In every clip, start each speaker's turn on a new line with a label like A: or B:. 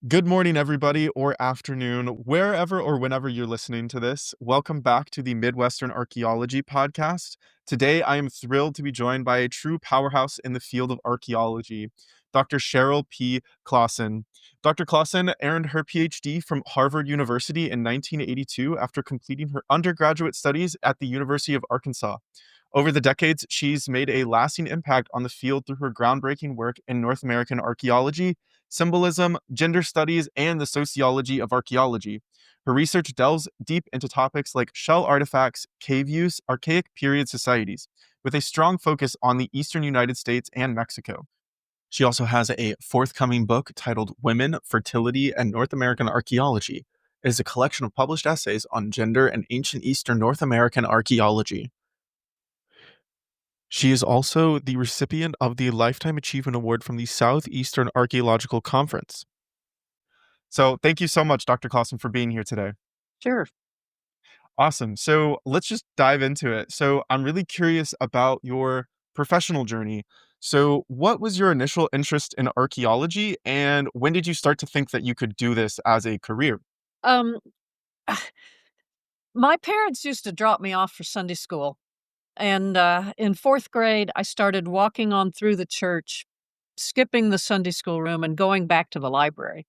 A: Good morning, everybody, or afternoon, wherever or whenever you're listening to this. Welcome back to the Midwestern Archaeology podcast. Today, I am thrilled to be joined by a true powerhouse in the field of archaeology, Dr. Cheryl P. Claassen. Dr. Claassen earned her PhD from Harvard University in 1982 after completing her undergraduate studies at the University of Arkansas. Over the decades, she's made a lasting impact on the field through her groundbreaking work in North American archaeology, symbolism, gender studies, and the sociology of archaeology. Her research delves deep into topics like shell artifacts, cave use, archaic period societies, with a strong focus on the eastern United States and Mexico. She also has a forthcoming book titled Women, Fertility, and North American Archaeology. It is a collection of published essays on gender and ancient Eastern North American archaeology. She is also the recipient of the Lifetime Achievement Award from the Southeastern Archaeological Conference. So thank you so much, Dr. Claassen, for being here today.
B: Sure.
A: Awesome. So let's just dive into it. So I'm really curious about your professional journey. So what was your initial interest in archaeology, and when did you start to think that you could do this as a career?
B: Um, my parents used to drop me off for Sunday school. And in fourth grade, I started walking on through the church, skipping the Sunday school room and going back to the library.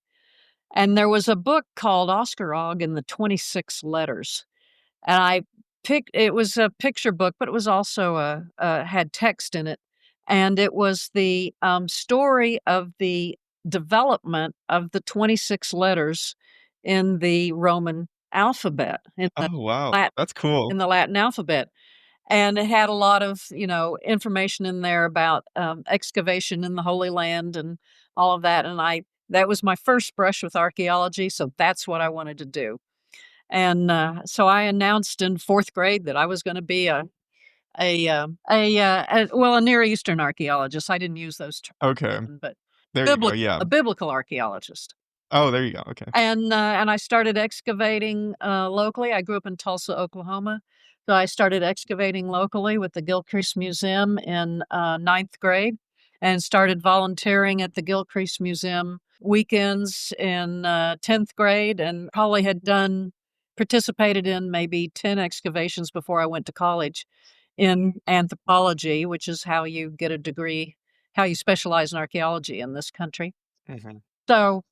B: And there was a book called Oscar Og and the 26 Letters. And it was a picture book, but it was also had text in it. And it was the story of the development of the 26 letters in the Roman alphabet,
A: Oh, wow.
B: Lat-
A: That's cool.
B: in the Latin alphabet. And it had a lot of, information in there about excavation in the Holy Land and all of that. And that was my first brush with archaeology. So that's what I wanted to do. And so I announced in fourth grade that I was going to be a Near Eastern archaeologist. I didn't use those terms,
A: Okay.
B: then, but
A: There you go. Yeah.
B: a biblical archaeologist.
A: Oh, there you go. Okay.
B: And I started excavating locally. I grew up in Tulsa, Oklahoma. So I started excavating locally with the Gilcrease Museum in ninth grade and started volunteering at the Gilcrease Museum weekends in 10th grade, and probably had participated in maybe 10 excavations before I went to college in anthropology, which is how you get a degree, how you specialize in archaeology in this country.
A: Mhm.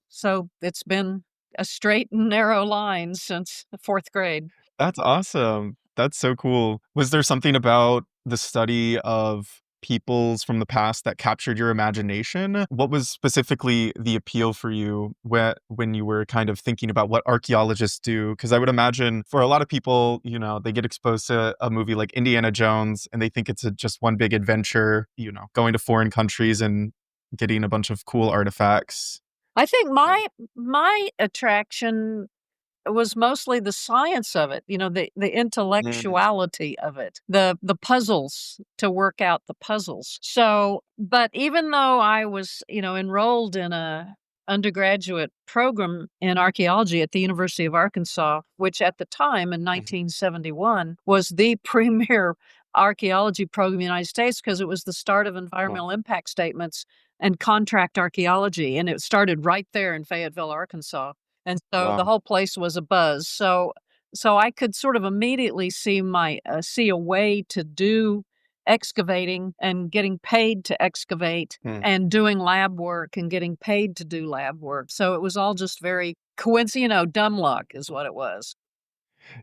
B: So it's been a straight and narrow line since the fourth grade.
A: That's awesome. That's so cool. Was there something about the study of peoples from the past that captured your imagination? What was specifically the appeal for you when you were kind of thinking about what archaeologists do? Because I would imagine for a lot of people, they get exposed to a movie like Indiana Jones and they think it's just one big adventure, going to foreign countries and getting a bunch of cool artifacts.
B: I think my attraction was mostly the science of it, the
A: Mm.
B: intellectuality of it, the puzzles, to work out the puzzles. So, but even though I was, enrolled in a undergraduate program in archaeology at the University of Arkansas, which at the time in 1971 was the premier archaeology program in the United States, because it was the start of environmental impact statements and contract archaeology, and it started right there in Fayetteville, Arkansas. And so the
A: Wow.
B: whole place was abuzz. So I could sort of immediately see a way to do excavating and getting paid to excavate, and doing lab work and getting paid to do lab work. So it was all just very coincidental, dumb luck is what it was.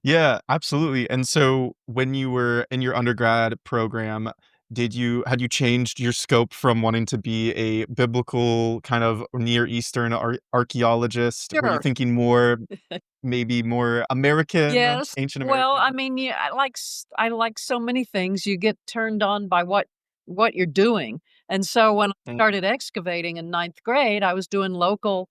A: Yeah, absolutely. And so when you were in your undergrad program, had you changed your scope from wanting to be a biblical kind of Near Eastern archaeologist? Were you
B: Sure.
A: thinking maybe more American,
B: Yes.
A: ancient
B: Well, I
A: American?
B: mean, yeah, I like so many things, you get turned on by what you're doing. And so when I
A: Mm.
B: started excavating in ninth grade, I was doing local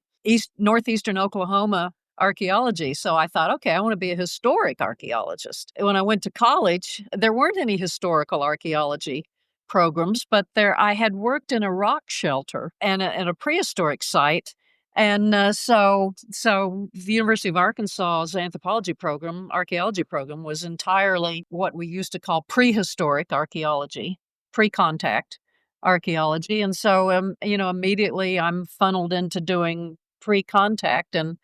B: northeastern Oklahoma archaeology. So I thought, okay, I want to be a historic archaeologist. When I went to college, there weren't any historical archaeology programs, but I had worked in a rock shelter and a prehistoric site. And so the University of Arkansas's archaeology program, was entirely what we used to call prehistoric archaeology, pre-contact archaeology. And so, immediately I'm funneled into doing pre-contact and,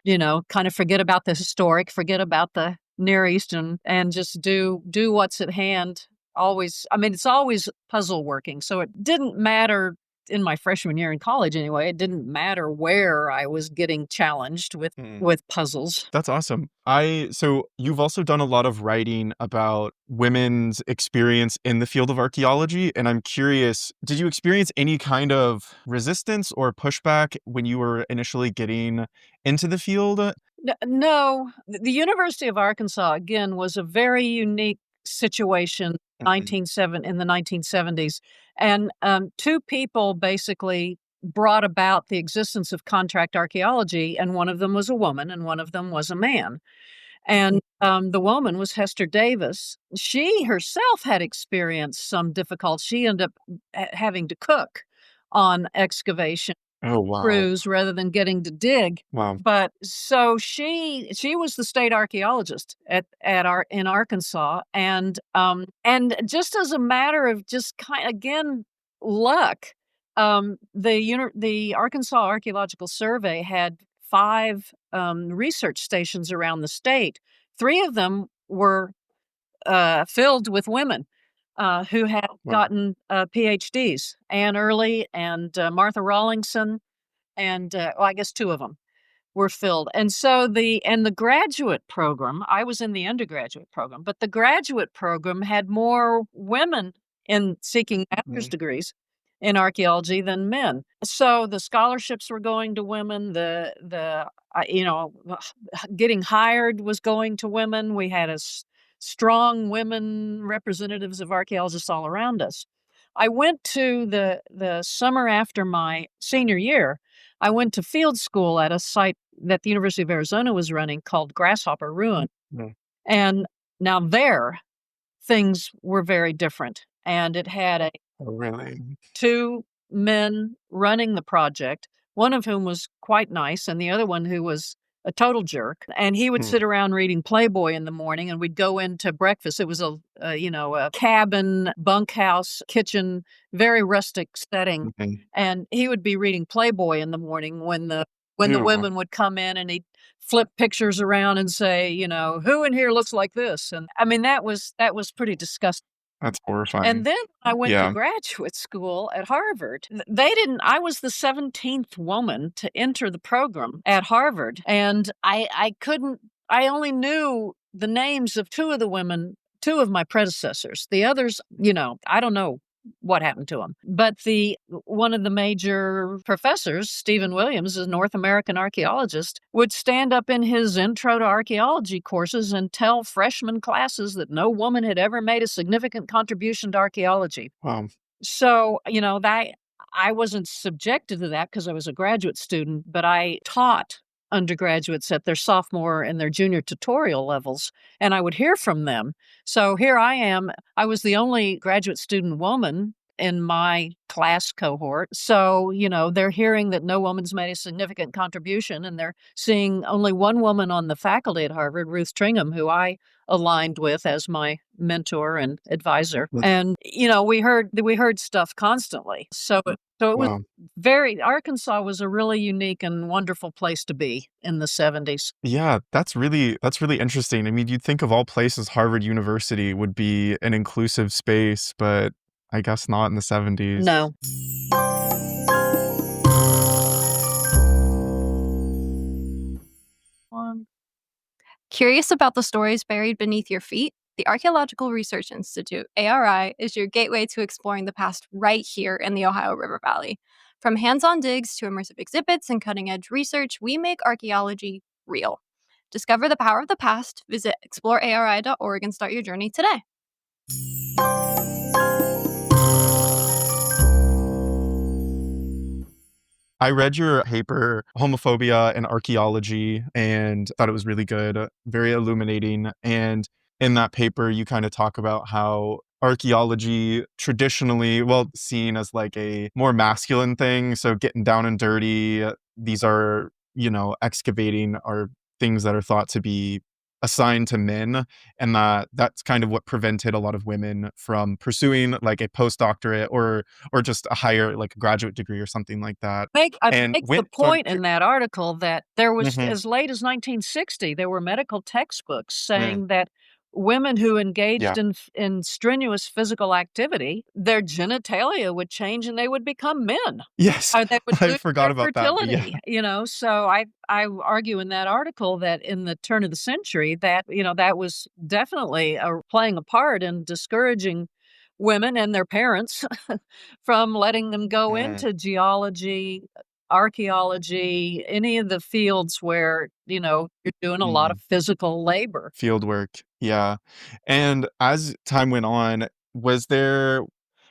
B: kind of forget about the historic, forget about the Near East and just do what's at hand. Always, I mean, it's always puzzle working. So it didn't matter in my freshman year in college anyway. It didn't matter where I was getting challenged with puzzles.
A: That's awesome. So you've also done a lot of writing about women's experience in the field of archaeology, and I'm curious, did you experience any kind of resistance or pushback when you were initially getting into the field?
B: No, the University of Arkansas, again, was a very unique situation in the 1970s. And two people basically brought about the existence of contract archaeology, and one of them was a woman and one of them was a man. And the woman was Hester Davis. She herself had experienced some difficulty. She ended up having to cook on excavation
A: Oh, wow.
B: crews rather than getting to dig.
A: Wow.
B: But so she was the state archaeologist in Arkansas, and just as a matter of just again luck, the Arkansas Archaeological Survey had 5 research stations around the state. 3 of them were filled with women who had gotten PhDs. Anne Early and Martha Rawlingson, and I guess 2 of them were filled. And so the graduate program, I was in the undergraduate program, but the graduate program had more women in seeking master's degrees in archaeology than men. So the scholarships were going to women. Getting hired was going to women. We had strong women representatives of archaeologists all around us. I went to the summer after my senior year. I went to field school at a site that the University of Arizona was running called Grasshopper Ruin. And now there, things were very different. And it had
A: Oh, really?
B: 2 men running the project, one of whom was quite nice and the other one who was a total jerk. And he would sit around reading Playboy in the morning, and we'd go into breakfast. It was a cabin, bunkhouse, kitchen, very rustic setting. And he would be reading Playboy in the morning when the women would come in, and he'd flip pictures around and say, who in here looks like this? And I mean, that was pretty disgusting.
A: That's horrifying.
B: And then I went to graduate school at Harvard. I was the 17th woman to enter the program at Harvard. And I only knew the names of 2 of the women, 2 of my predecessors. The others, I don't know what happened to them. But one of the major professors, Stephen Williams, a North American archaeologist, would stand up in his intro to archaeology courses and tell freshman classes that no woman had ever made a significant contribution to archaeology.
A: Wow.
B: So, I wasn't subjected to that because I was a graduate student, but I taught undergraduates at their sophomore and their junior tutorial levels, and I would hear from them. So here I am. I was the only graduate student woman in my class cohort. So, they're hearing that no woman's made a significant contribution, and they're seeing only one woman on the faculty at Harvard, Ruth Tringham, who I aligned with as my mentor and advisor. And, we heard stuff constantly. So it was Arkansas was a really unique and wonderful place to be in the 70s.
A: Yeah, that's really interesting. I mean, you'd think of all places Harvard University would be an inclusive space, but I guess not in the 70s.
B: No.
C: Curious about the stories buried beneath your feet? The Archaeological Research Institute, ARI, is your gateway to exploring the past right here in the Ohio River Valley. From hands-on digs to immersive exhibits and cutting-edge research, we make archaeology real. Discover the power of the past. Visit exploreari.org and start your journey today.
A: I read your paper, Homophobia in Archaeology, and thought it was really good, very illuminating. And in that paper, you kind of talk about how archaeology traditionally, seen as like a more masculine thing. So getting down and dirty, these are, excavating are things that are thought to be assigned to men, and that's kind of what prevented a lot of women from pursuing like a postdoctorate or just a higher like graduate degree or something like that.
B: I
A: And
B: make the
A: when so I'm
B: point in that article that there was,
A: Mhm.
B: as late as 1960, there were medical textbooks
A: Mm.
B: saying that women who
A: Yeah.
B: engaged in strenuous physical activity, their genitalia would change and they would become men.
A: Yes.
B: Or they would
A: I
B: lose
A: forgot
B: their
A: about that, but yeah.
B: fertility, so I argue in that article that in the turn of the century that, that was definitely, playing a part in discouraging women and their parents from letting them go
A: Mm,
B: into geology, archaeology, any of the fields where, you're doing a lot of
A: mm.
B: physical labor.
A: Field work, yeah. And as time went on, was there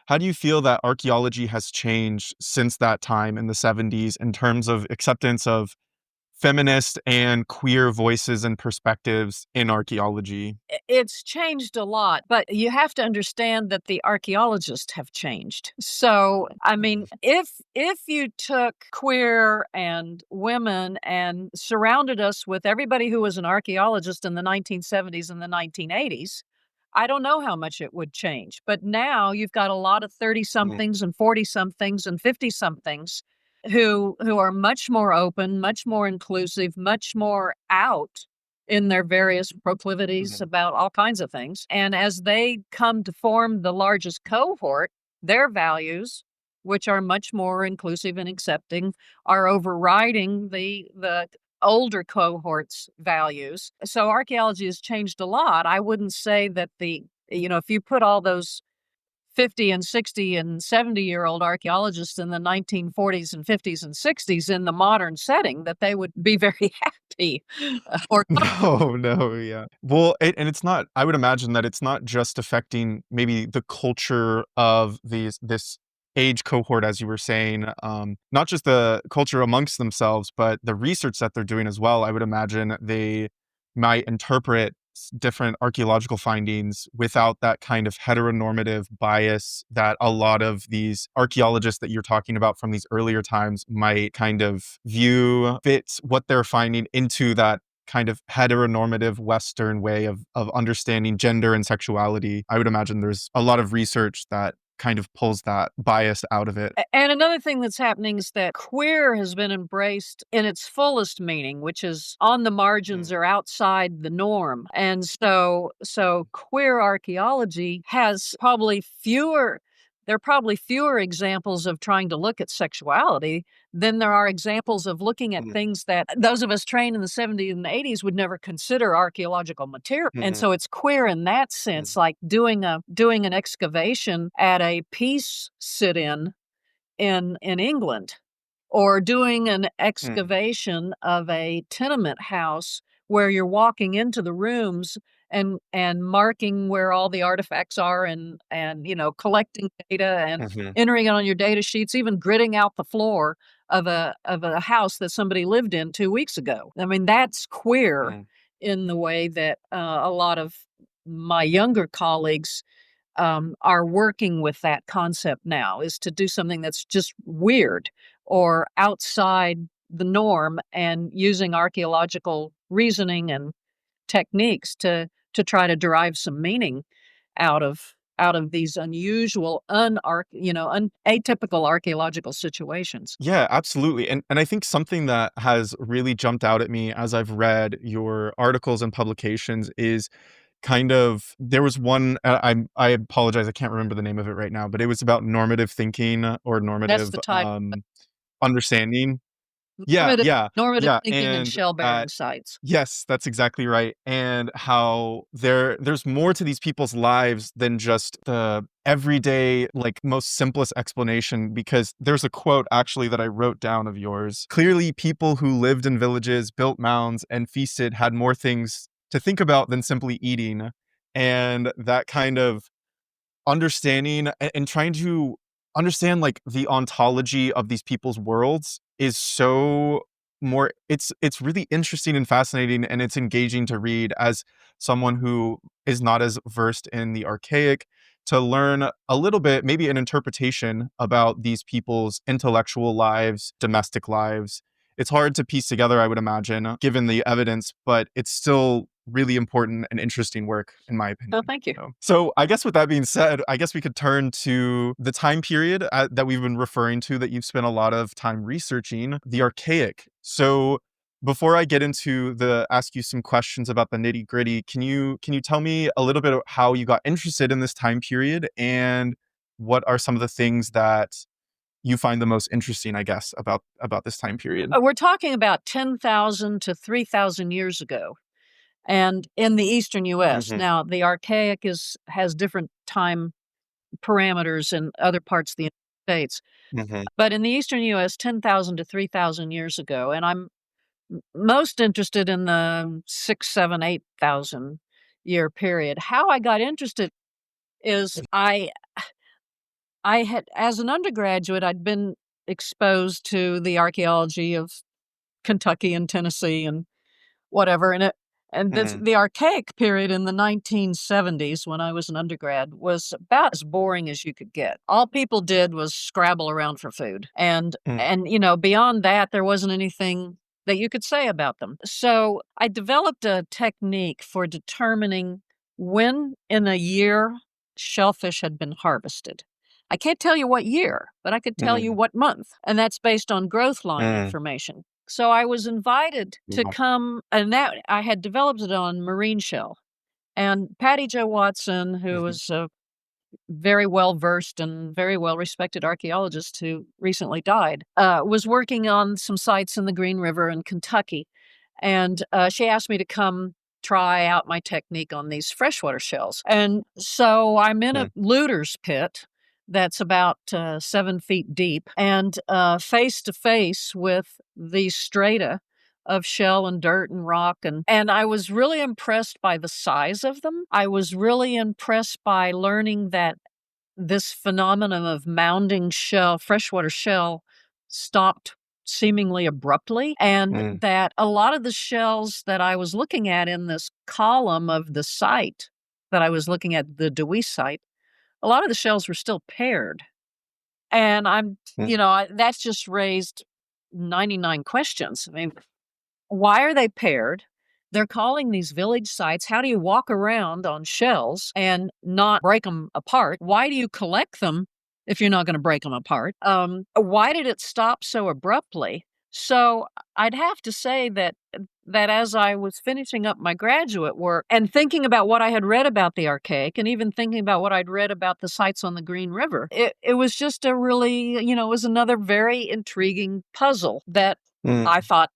A: how do you feel that archaeology has changed since that time in the '70s in terms of acceptance of feminist and queer voices and perspectives in archaeology?
B: It's changed a lot, but you have to understand that the archaeologists have changed. So, I mean,
A: Mm,
B: if you took queer and women and surrounded us with everybody who was an archaeologist in the 1970s and the 1980s, I don't know how much it would change. But now you've got a lot of 30
A: mm,
B: somethings and 40 somethings and 50 somethings who are much more open, much more inclusive, much more out in their various proclivities
A: mhm.
B: about all kinds of things. And as they come to form the largest cohort, their values, which are much more inclusive and accepting, are overriding the older cohorts' values. So archaeology has changed a lot. I wouldn't say that if you put all those 50 and 60 and 70-year-old archaeologists in the 1940s and 50s and 60s in the modern setting, that they would be very happy or
A: No, no, yeah. Well, and it's not I would imagine that it's not just affecting maybe the culture of this age cohort, as you were saying, not just the culture amongst themselves, but the research that they're doing as well. I would imagine they might interpret different archaeological findings without that kind of heteronormative bias that a lot of these archaeologists that you're talking about from these earlier times might kind of view fits what they're finding into that kind of heteronormative Western way of understanding gender and sexuality. I would imagine there's a lot of research that kind of pulls that bias out of it.
B: And another thing that's happening is that queer has been embraced in its fullest meaning, which is on the
A: Mm,
B: margins or outside the norm. And so queer archaeology has probably fewer there are probably fewer examples of trying to look at sexuality than there are examples of looking at
A: mm,
B: things that those of us trained in the 70s and 80s would never consider archaeological material. And
A: mhm,
B: so it's queer in that sense,
A: mm,
B: like doing an excavation at a peace sit-in in England, or doing an
A: mm,
B: excavation of a tenement house where you're walking into the rooms and marking where all the artifacts are and collecting data and
A: mhm,
B: entering it on your data sheets, even gridding out the floor of a house that somebody lived in 2 weeks ago. I mean, that's queer
A: mm.
B: in the way that, a lot of my younger colleagues are working with that concept now, is to do something that's just weird or outside the norm and using archaeological reasoning and techniques to try to derive some meaning out of these unusual atypical archaeological situations.
A: Yeah, absolutely. And I think something that has really jumped out at me as I've read your articles and publications is kind of there was one I apologize, I can't remember the name of it right now, but it was about normative thinking or
B: That's
A: normative
B: the title.
A: understanding. Yeah,
B: Normative
A: yeah,
B: normative
A: yeah,
B: thinking and
A: and
B: shell-bearing sites.
A: yes, that's exactly right, and how there's more to these people's lives than just the everyday, like, most simplest explanation, because there's a quote actually that I wrote down of yours. "Clearly, people who lived in villages, built mounds, and feasted had more things to think about than simply eating," and that kind of understanding and trying to understand like the ontology of these people's worlds is so more it's really interesting and fascinating, and it's engaging to read as someone who is not as versed in the archaic, to learn a little bit, maybe an interpretation about these people's intellectual lives, domestic lives. It's hard to piece together, I would imagine, given the evidence, but it's still really important and interesting work, in my
B: Oh,
A: opinion.
B: thank you.
A: So I guess with that being said, I guess we could turn to the time period that we've been referring to that you've spent a lot of time researching, the Archaic. So before I get into ask you some questions about the nitty gritty, can you tell me a little bit of how you got interested in this time period, and what are some of the things that you find the most interesting, I guess, about this time period?
B: We're talking about 10,000 to 3,000 years ago, and in the eastern U.S.
A: Mm-hmm.
B: Now, the Archaic has different time parameters in other parts of the United States,
A: Mm-hmm.
B: but in the eastern U.S., 10,000 to 3,000 years ago, and I'm most interested in the 6, 7, 8,000 year period. How I got interested is I had, as an undergraduate, I'd been exposed to the archaeology of Kentucky and Tennessee and whatever, and
A: Mm-hmm.
B: the Archaic period in the 1970s when I was an undergrad was about as boring as you could get. All people did was scrabble around for food, and beyond that, there wasn't anything that you could say about them. So I developed a technique for determining when in a year shellfish had been harvested. I can't tell you what year, but I could tell you
A: Mm-hmm.
B: what month, and that's based on growth line information. So I was invited to
A: Mm-hmm.
B: come, and that I had developed it on marine shell. And Patty Jo Watson, who was a very well versed and very well respected archaeologist who recently died, was working on some sites in the Green River in Kentucky. And she asked me to come try out my technique on these freshwater shells. And so I'm in a looter's pit that's about 7 feet deep and face to face with these strata of shell and dirt and rock. And I was really impressed by the size of them. I was really impressed by learning that this phenomenon of mounding shell, freshwater shell, stopped seemingly abruptly, and that a lot of the shells that I was looking at in this column of the site that I was looking at, the Dewey site, a lot of the shells were still paired. And that's just raised 99 questions. I mean, why are they paired? They're calling these village sites. How do you walk around on shells and not break them apart? Why do you collect them if you're not going to break them apart? Why did it stop so abruptly? So I'd have to say that as I was finishing up my graduate work and thinking about what I had read about the Archaic and even thinking about what I'd read about the sites on the Green River, it was just a really, it was another very intriguing puzzle that I thought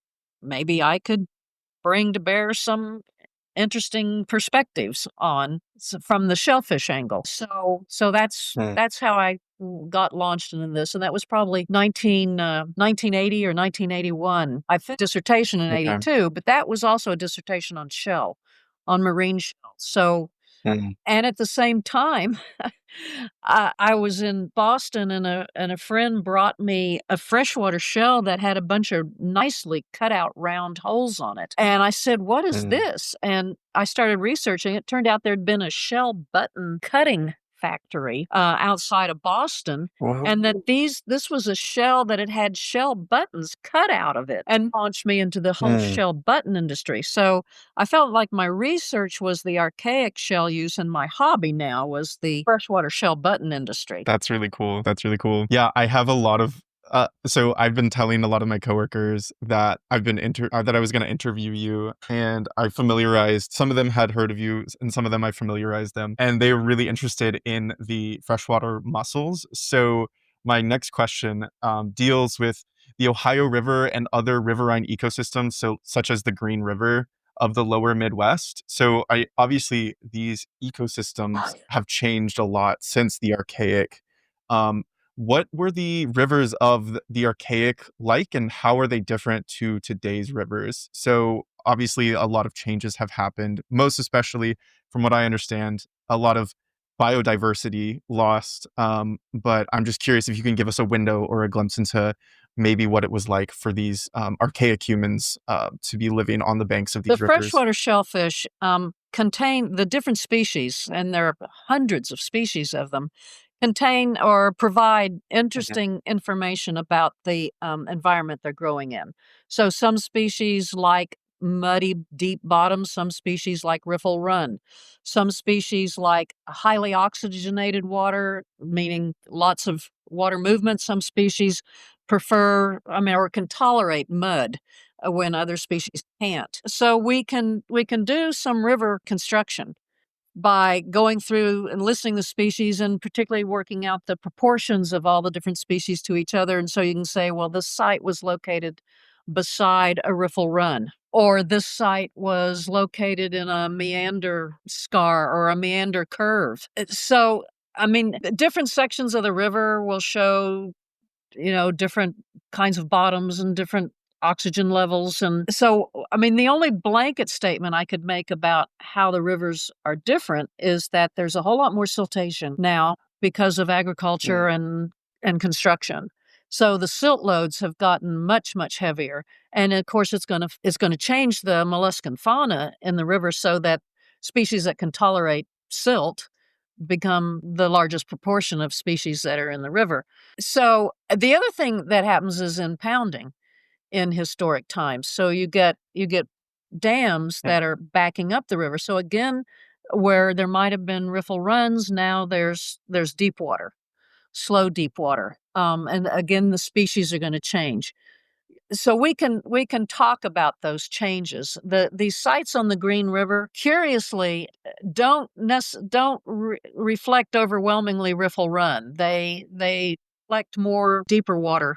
B: maybe I could bring to bear some interesting perspectives on from the shellfish angle. So that's how I got launched into this, and that was probably 1980 or 1981. I finished a dissertation in
A: Okay.
B: 82, but that was also a dissertation on marine shell. So, and at the same time, I was in Boston, and a friend brought me a freshwater shell that had a bunch of nicely cut out round holes on it. And I said, "What is this?" And I started researching. It turned out there'd been a shell button cutting factory outside of Boston, and that this was a shell that had shell buttons cut out of it, and launched me into the whole shell button industry. So I felt like my research was the Archaic shell use, and my hobby now was the freshwater shell button industry.
A: That's really cool. That's really cool. Yeah, I have a lot of so I've been telling a lot of my coworkers that that I was going to interview you, and I familiarized, some of them had heard of you and some of them I familiarized them, and they were really interested in the freshwater mussels. So my next question deals with the Ohio River and other riverine ecosystems, such as the Green River of the lower Midwest. So obviously these ecosystems have changed a lot since the Archaic. What were the rivers of the Archaic like, and how are they different to today's rivers? So obviously a lot of changes have happened, most especially from what I understand, a lot of biodiversity lost. But I'm just curious if you can give us a window or a glimpse into maybe what it was like for these archaic humans to be living on the banks of these
B: The
A: rivers.
B: freshwater shellfish contain the different species, and there are hundreds of species of them, contain or provide interesting information about the environment they're growing in. So some species like muddy, deep bottoms. Some species like Riffle Run. Some species like highly oxygenated water, meaning lots of water movement. Some species prefer, or can tolerate mud when other species can't. So we can do some river construction by going through and listing the species and particularly working out the proportions of all the different species to each other. And so you can say, well, this site was located beside a riffle run, or this site was located in a meander scar or a meander curve. So, different sections of the river will show, different kinds of bottoms and different oxygen levels. And so, the only blanket statement I could make about how the rivers are different is that there's a whole lot more siltation now because of agriculture and construction. So the silt loads have gotten much, much heavier. And of course, it's going to change the molluscan fauna in the river so that species that can tolerate silt become the largest proportion of species that are in the river. So the other thing that happens is impounding in historic times. So you get dams that are backing up the river. So again, where there might have been riffle runs, now there's deep water, slow deep water. And again, the species are going to change. So we can talk about those changes. These sites on the Green River, curiously, don't reflect overwhelmingly riffle run. They reflect more deeper water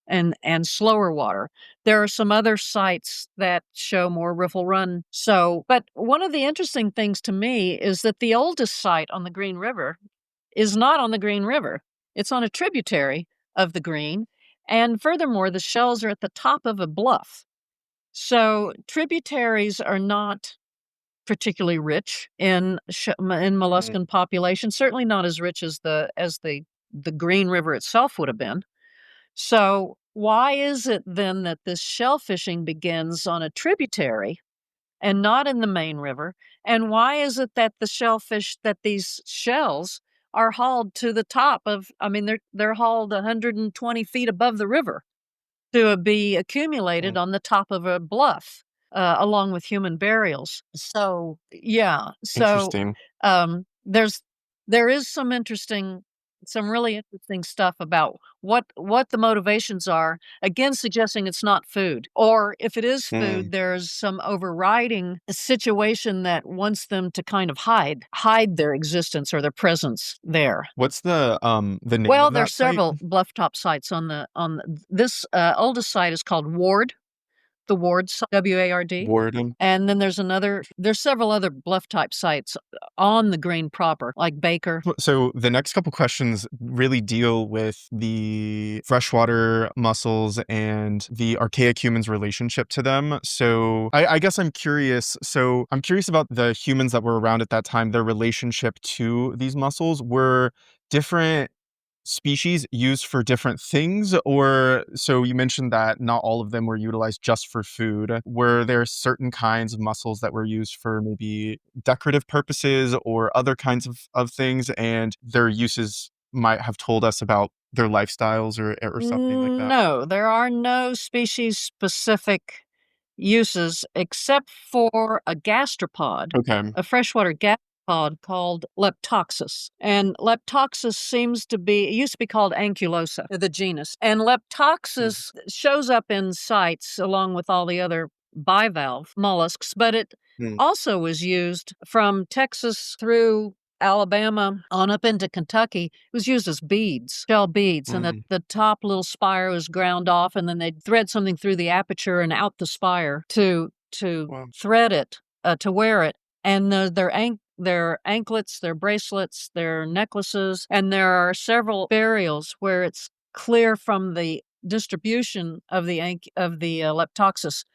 B: and slower water. There are some other sites that show more riffle run. So, but one of the interesting things to me is that the oldest site on the Green River is not on the Green River. It's on a tributary of the Green. And furthermore, the shells are at the top of a bluff. So tributaries are not particularly rich in molluscan population, certainly not as rich as the Green River itself would have been. So why is it then that this shell fishing begins on a tributary and not in the main river? And why is it that these shells are hauled to the top of, they're hauled 120 feet above the river to be accumulated on the top of a bluff, along with human burials. So, yeah. So,
A: Interesting.
B: there is some really interesting stuff about what the motivations are, again, suggesting it's not food. Or if it is food, there's some overriding situation that wants them to kind of hide their existence or their presence there.
A: What's the name
B: Well,
A: of
B: there's
A: that site?
B: several bluff top sites this oldest site is called Ward, the Ward site, WARD.
A: Warden.
B: And then there's several other bluff type sites on the Green proper, like Baker.
A: So the next couple questions really deal with the freshwater mussels and the archaic humans' relationship to them. So I guess I'm curious. So I'm curious about the humans that were around at that time, their relationship to these mussels. Were different species used for different things? Or so you mentioned that not all of them were utilized just for food. Were there certain kinds of mussels that were used for maybe decorative purposes or other kinds of things, and their uses might have told us about their lifestyles or something like that?
B: No, there are no species specific uses except for a gastropod,
A: Okay.
B: a freshwater gastropod called Leptoxus. And Leptoxus it used to be called Ankylosa, the genus. And Leptoxus shows up in sites along with all the other bivalve mollusks, but it also was used from Texas through Alabama on up into Kentucky. It was used as beads, shell beads, and the top little spire was ground off, and then they'd thread something through the aperture and out the spire to thread it, to wear it. And their anklets, their bracelets, their necklaces, and there are several burials where it's clear from the distribution of the Leptoxus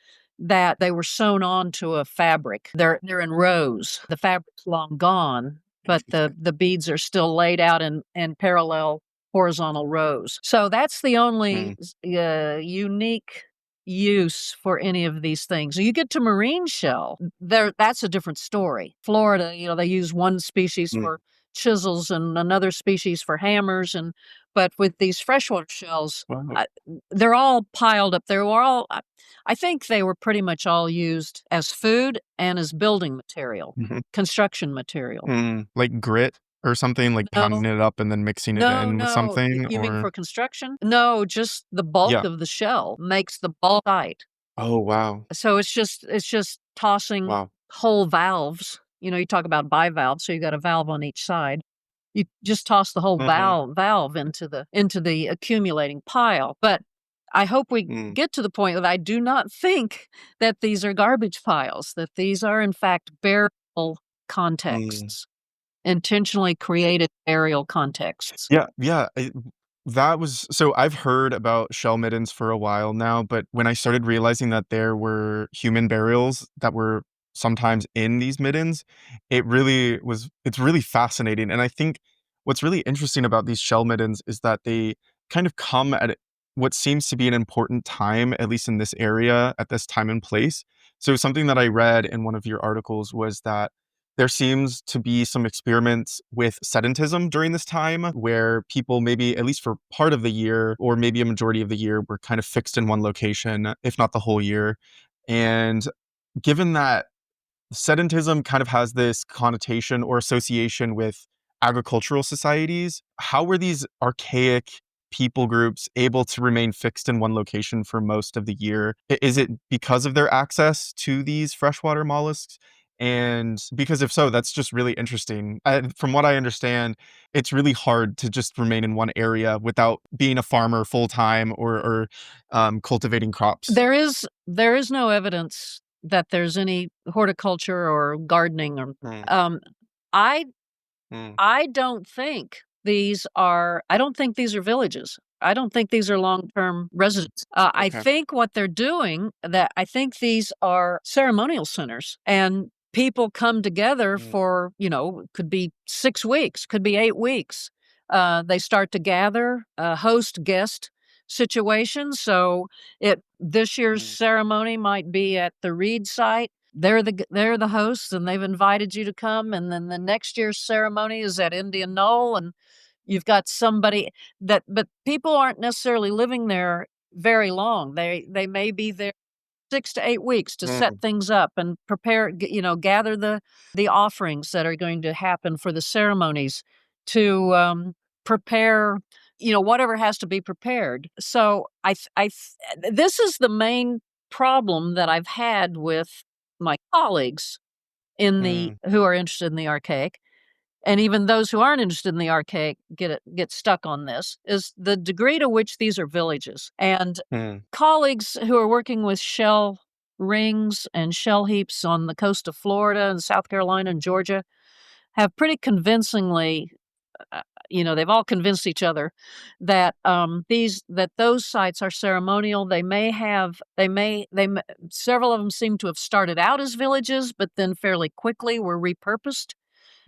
B: that they were sewn onto a fabric. They're in rows. The fabric's long gone, but the beads are still laid out in parallel horizontal rows. So that's the only unique use for any of these things. You get to marine shell, that's a different story. Florida, they use one species for chisels and another species for hammers, But with these freshwater shells,
A: Wow.
B: they're all piled up. They were all, I think they were pretty much all used as food and as building material,
A: Mhm.
B: construction material.
A: Like grit or something, like pounding
B: No,
A: it up and then mixing it
B: no,
A: in with
B: no.
A: something,
B: You mean
A: or
B: for construction? No, just the bulk
A: yeah.
B: of the shell makes the bulk tight.
A: Oh, wow.
B: So it's just tossing
A: Wow.
B: whole valves. You talk about bivalves, so you got a valve on each side. You just toss the whole
A: Mhm.
B: valve into the accumulating pile. But I hope we
A: Mm,
B: get to the point that I do not think that these are garbage piles, that these are in fact burial
A: mm.
B: contexts, intentionally created burial contexts.
A: Yeah, yeah, that was so I've heard about shell middens for a while now, but when I started realizing that there were human burials that were sometimes in these middens, it's really fascinating, and I think what's really interesting about these shell middens is that they kind of come at what seems to be an important time, at least in this area, at this time and place. So something that I read in one of your articles was that there seems to be some experiments with sedentism during this time where people maybe, at least for part of the year or maybe a majority of the year, were kind of fixed in one location, if not the whole year. And given that sedentism kind of has this connotation or association with agricultural societies, how were these archaic people groups able to remain fixed in one location for most of the year? Is it because of their access to these freshwater mollusks? And because if so, that's just really interesting. From what I understand, it's really hard to just remain in one area without being a farmer full time or cultivating crops.
B: There is no evidence that there's any horticulture or gardening or
A: Mm,
B: um, I
A: mm,
B: I don't think these are villages. I don't think these are long-term residents. I
A: okay.
B: think what they're doing that I think these are ceremonial centers and people come together
A: Mm,
B: for, could be 6 weeks, could be 8 weeks. They start to gather, host guest situations. So this year's
A: mm,
B: ceremony might be at the Reed site. They're the hosts, and they've invited you to come. And then the next year's ceremony is at Indian Knoll, and you've got somebody but people aren't necessarily living there very long. They may be there 6 to 8 weeks to set
A: mm,
B: things up and prepare, gather the offerings that are going to happen for the ceremonies to prepare, whatever has to be prepared. So this is the main problem that I've had with my colleagues
A: mm,
B: who are interested in the archaic, and even those who aren't interested in the archaic get stuck on this, is the degree to which these are villages. And
A: mm,
B: colleagues who are working with shell rings and shell heaps on the coast of Florida and South Carolina and Georgia have pretty convincingly, they've all convinced each other that those sites are ceremonial. Several of them seem to have started out as villages, but then fairly quickly were repurposed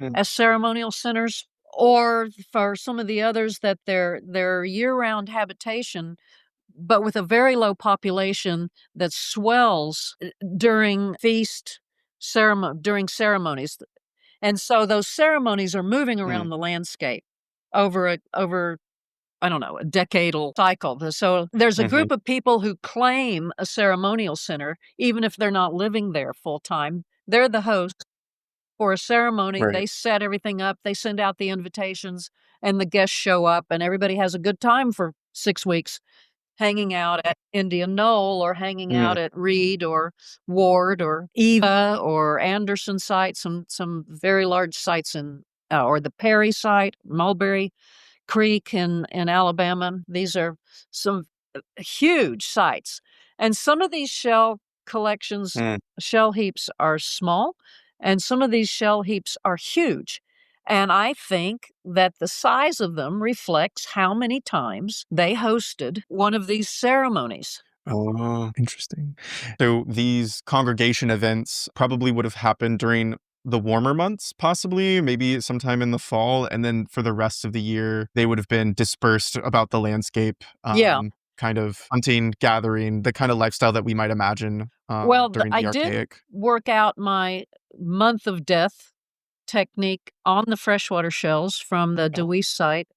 A: mm,
B: as ceremonial centers, or for some of the others that they're year-round habitation, but with a very low population that swells during ceremonies. And so those ceremonies are moving
A: mm,
B: around the landscape over I don't know, a decadal cycle. So there's a
A: mhm.
B: group of people who claim a ceremonial center, even if they're not living there full time. They're the host for a ceremony.
A: Right.
B: They set everything up, they send out the invitations, and the guests show up, and everybody has a good time for 6 weeks hanging out at Indian Knoll or hanging out
A: Mm,
B: at Reed or Ward or Eva or Anderson site, some very large sites or the Perry site, Mulberry Creek in Alabama. These are some huge sites. And some of these
A: mm.
B: shell heaps are small, and some of these shell heaps are huge. And I think that the size of them reflects how many times they hosted one of these ceremonies.
A: Oh, interesting. So these congregation events probably would have happened during the warmer months, possibly, maybe sometime in the fall, and then for the rest of the year, they would have been dispersed about the landscape,
B: Yeah.
A: kind of hunting, gathering, the kind of lifestyle that we might imagine
B: Well,
A: during
B: I
A: the
B: did
A: archaic.
B: work out my month of death technique on the freshwater shells from the
A: Oh,
B: Dewey site.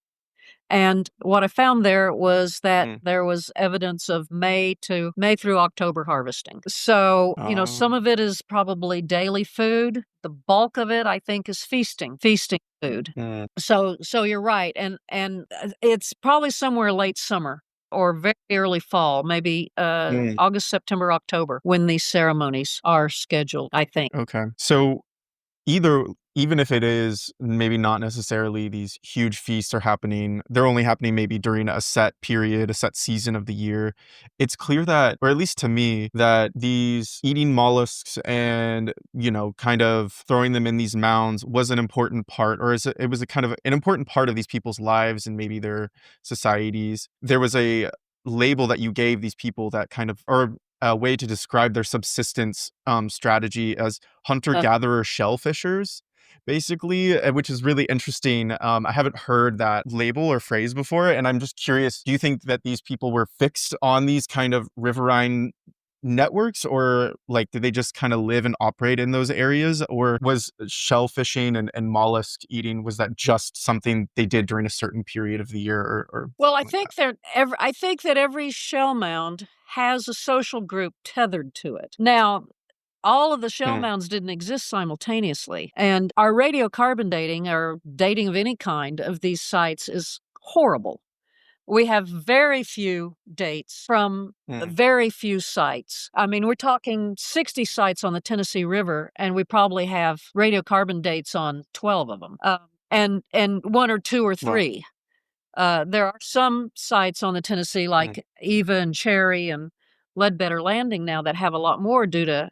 B: And what I found there was that there was evidence of May through October harvesting. So, some of it is probably daily food. The bulk of it, I think, is feasting food. So you're right. And it's probably somewhere late summer or very early fall, maybe August, September, October, when these ceremonies are scheduled, I think.
A: Okay. So even if it is maybe not necessarily these huge feasts are happening, they're only happening maybe during a set period, a set season of the year. It's clear that, or at least to me, that these eating mollusks and, kind of throwing them in these mounds was an important part, or it was a kind of an important part of these people's lives and maybe their societies. There was a label that you gave these people that kind of, or a way to describe their subsistence strategy as hunter-gatherer shellfishers, basically, which is really interesting. I haven't heard that label or phrase before, and I'm just curious, do you think that these people were fixed on these kind of riverine networks, or like did they just kind of live and operate in those areas, or was shellfishing and mollusk eating, was that just something they did during a certain period of the year, or
B: Well, I
A: something like
B: think I think that every shell mound has a social group tethered to it. Now, all of the shell
A: that?
B: mounds didn't exist simultaneously, and our radiocarbon dating, or dating of any kind of these sites, is horrible. We have very few dates from very few sites. I mean, we're talking 60 sites on the Tennessee River, and we probably have radiocarbon dates on 12 of them, and one or two or
A: Wow.
B: three. There are some sites on the Tennessee, like Eva and Cherry and Ledbetter Landing now, that have a lot more due to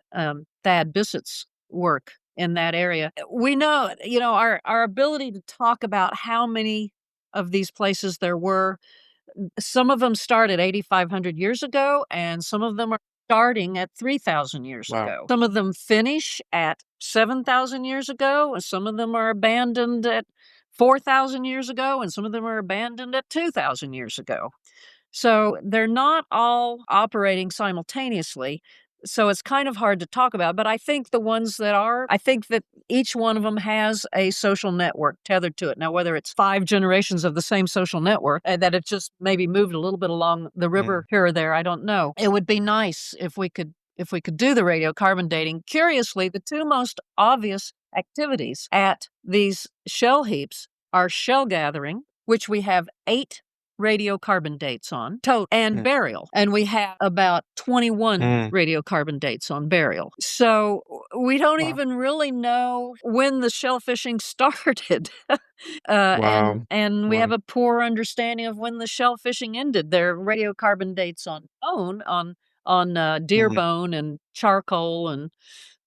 B: Thad Bissett's work in that area. We know, our ability to talk about how many of these places there were. Some of them started 8,500 years ago, and some of them are starting at 3,000 years
A: Wow.
B: ago. Some of them finish at 7,000 years ago, and some of them are abandoned at 4,000 years ago, and some of them are abandoned at 2,000 years ago. So they're not all operating simultaneously. So it's kind of hard to talk about. But I think the ones that are, I think that each one of them has a social network tethered to it. Now, whether it's 5 generations of the same social network, that it just maybe moved a little bit along the river here or there, I don't know. It would be nice if we could do the radiocarbon dating. Curiously, the two most obvious activities at these shell heaps are shell gathering, which we have 8 radiocarbon dates on, and burial. And we have about 21 radiocarbon dates on burial. So we don't even really know when the shellfishing started. And we have a poor understanding of when the shellfishing ended. There are radiocarbon dates on bone, on deer bone and charcoal and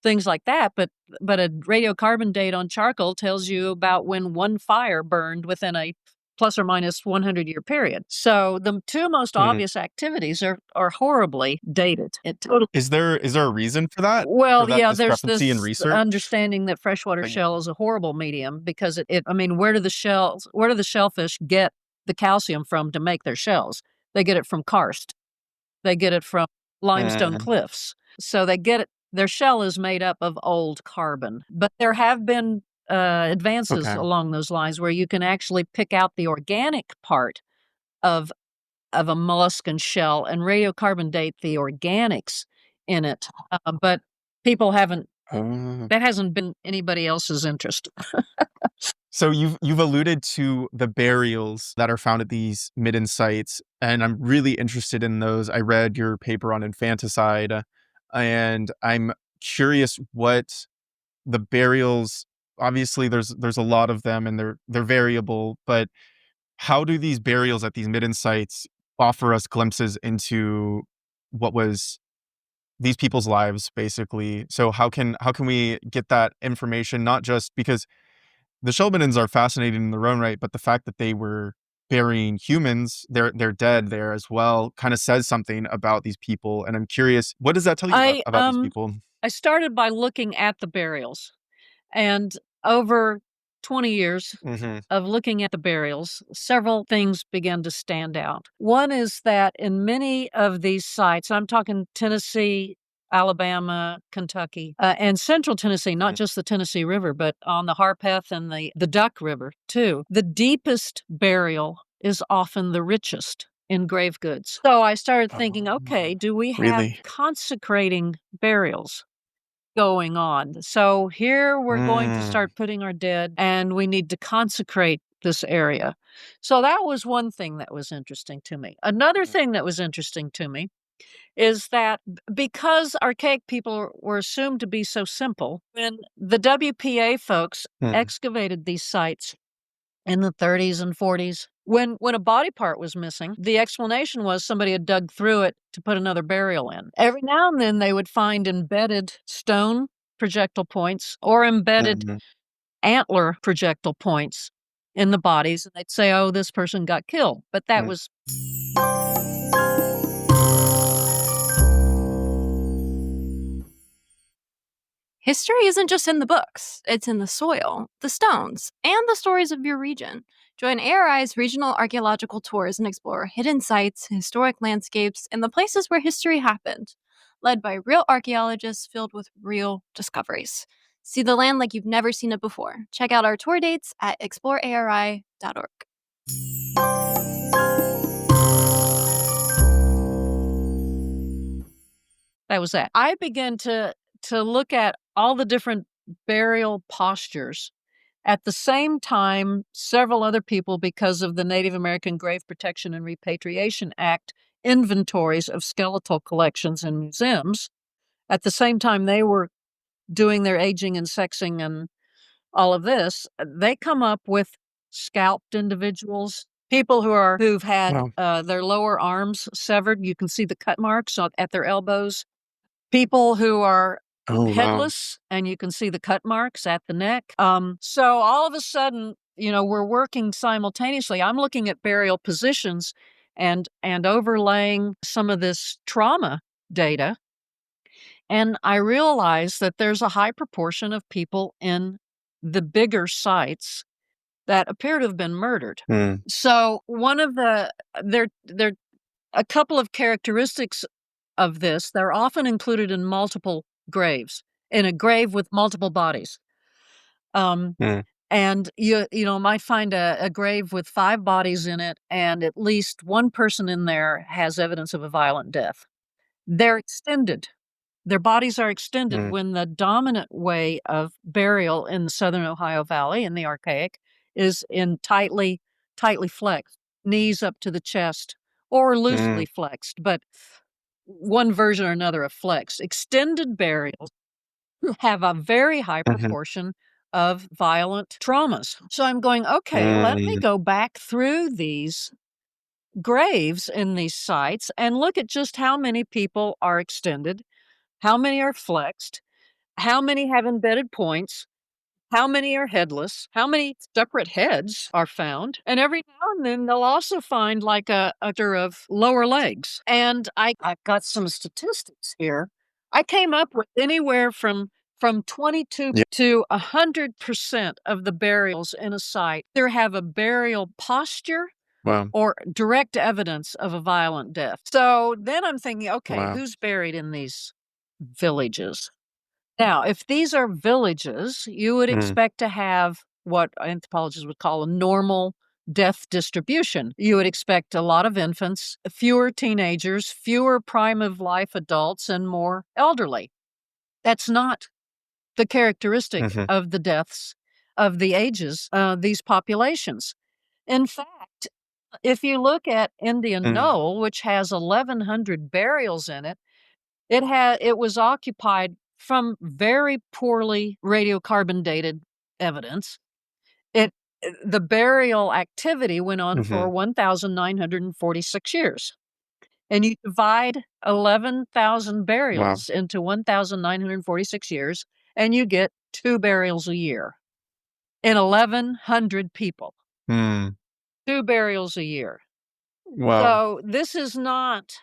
B: things like that, but a radiocarbon date on charcoal tells you about when one fire burned within a plus or minus 100-year period. So the two most obvious activities are horribly dated.
A: Is there a reason for that?
B: Well,
A: For that
B: yeah, there's
A: discrepancy in
B: this
A: research?
B: understanding that freshwater shell is a horrible medium because I mean, where do the shellfish get the calcium from to make their shells? They get it from karst. They get it from limestone cliffs. So their shell is made up of old carbon. But there have been advances along those lines where you can actually pick out the organic part of a molluscan shell and radiocarbon date the organics in it. But people haven't. That hasn't been anybody else's interest.
A: So you've alluded to the burials that are found at these Middens sites, and I'm really interested in those. I read your paper on infanticide, and I'm curious what the burials. Obviously, there's a lot of them, and they're variable. But how do these burials at these Middens sites offer us glimpses into what was these people's lives, basically? So how can we get that information? Not just because the Shellmanins are fascinating in their own right, but the fact that they were burying humans, they're dead there as well, kind of says something about these people. And I'm curious, what does that tell you about these people?
B: I started by looking at the burials. And over 20 years of looking at the burials, several things began to stand out. One is that in many of these sites, I'm talking Tennessee, Alabama, Kentucky, and central Tennessee, not just the Tennessee River, but on the Harpeth and the Duck River too. The deepest burial is often the richest in grave goods. So I started thinking, okay, do we have
A: Really?
B: consecrating burials going on? So here we're going to start putting our dead, and we need to consecrate this area. So that was one thing that was interesting to me. Another thing that was interesting to me is that because archaic people were assumed to be so simple, when the WPA folks excavated these sites in the 30s and 40s, when a body part was missing, the explanation was somebody had dug through it to put another burial in. Every now and then they would find embedded stone projectile points or embedded antler projectile points in the bodies, and they'd say, oh, this person got killed. But that was
C: History isn't just in the books, it's in the soil, the stones, and the stories of your region. Join ARI's regional archaeological tours and explore hidden sites, historic landscapes, and the places where history happened. Led by real archaeologists filled with real discoveries. See the land like you've never seen it before. Check out our tour dates at exploreari.org.
B: That was that. I began to look at all the different burial postures. At the same time, several other people, because of the Native American Grave Protection and Repatriation Act, inventories of skeletal collections in museums. At the same time they were doing their aging and sexing and all of this, they come up with scalped individuals, people who've had their lower arms severed. You can see the cut marks at their elbows. People who are headless, and you can see the cut marks at the neck. So all of a sudden, we're working simultaneously. I'm looking at burial positions and overlaying some of this trauma data. And I realize that there's a high proportion of people in the bigger sites that appear to have been murdered. So one of there a couple of characteristics of this. They're often included in multiple graves, in a grave with multiple bodies. And you might find a grave with 5 bodies in it, and at least one person in there has evidence of a violent death. They're extended. Their bodies are extended when the dominant way of burial in the southern Ohio Valley in the Archaic is in tightly flexed, knees up to the chest, or loosely flexed, but one version or another of flexed. Extended burials have a very high proportion of violent traumas. So I'm going, okay, let me go back through these graves in these sites and look at just how many people are extended, how many are flexed, how many have embedded points, how many are headless, how many separate heads are found, and every now and then they'll also find like a pair of lower legs. And I've got some statistics here. I came up with anywhere from 22 to 100% of the burials in a site either have a burial posture or direct evidence of a violent death. So then I'm thinking, okay, who's buried in these villages? Now, if these are villages, you would expect to have what anthropologists would call a normal death distribution. You would expect a lot of infants, fewer teenagers, fewer prime of life adults, and more elderly. That's not the characteristic of the deaths of the ages, these populations. In fact, if you look at Indian Knoll, which has 1,100 burials in it, it was occupied from very poorly radiocarbon dated evidence. The burial activity went on for 1,946 years. And you divide 11,000 burials into 1,946 years, and you get 2 burials a year in 1,100 people. 2 burials a year. So this is not,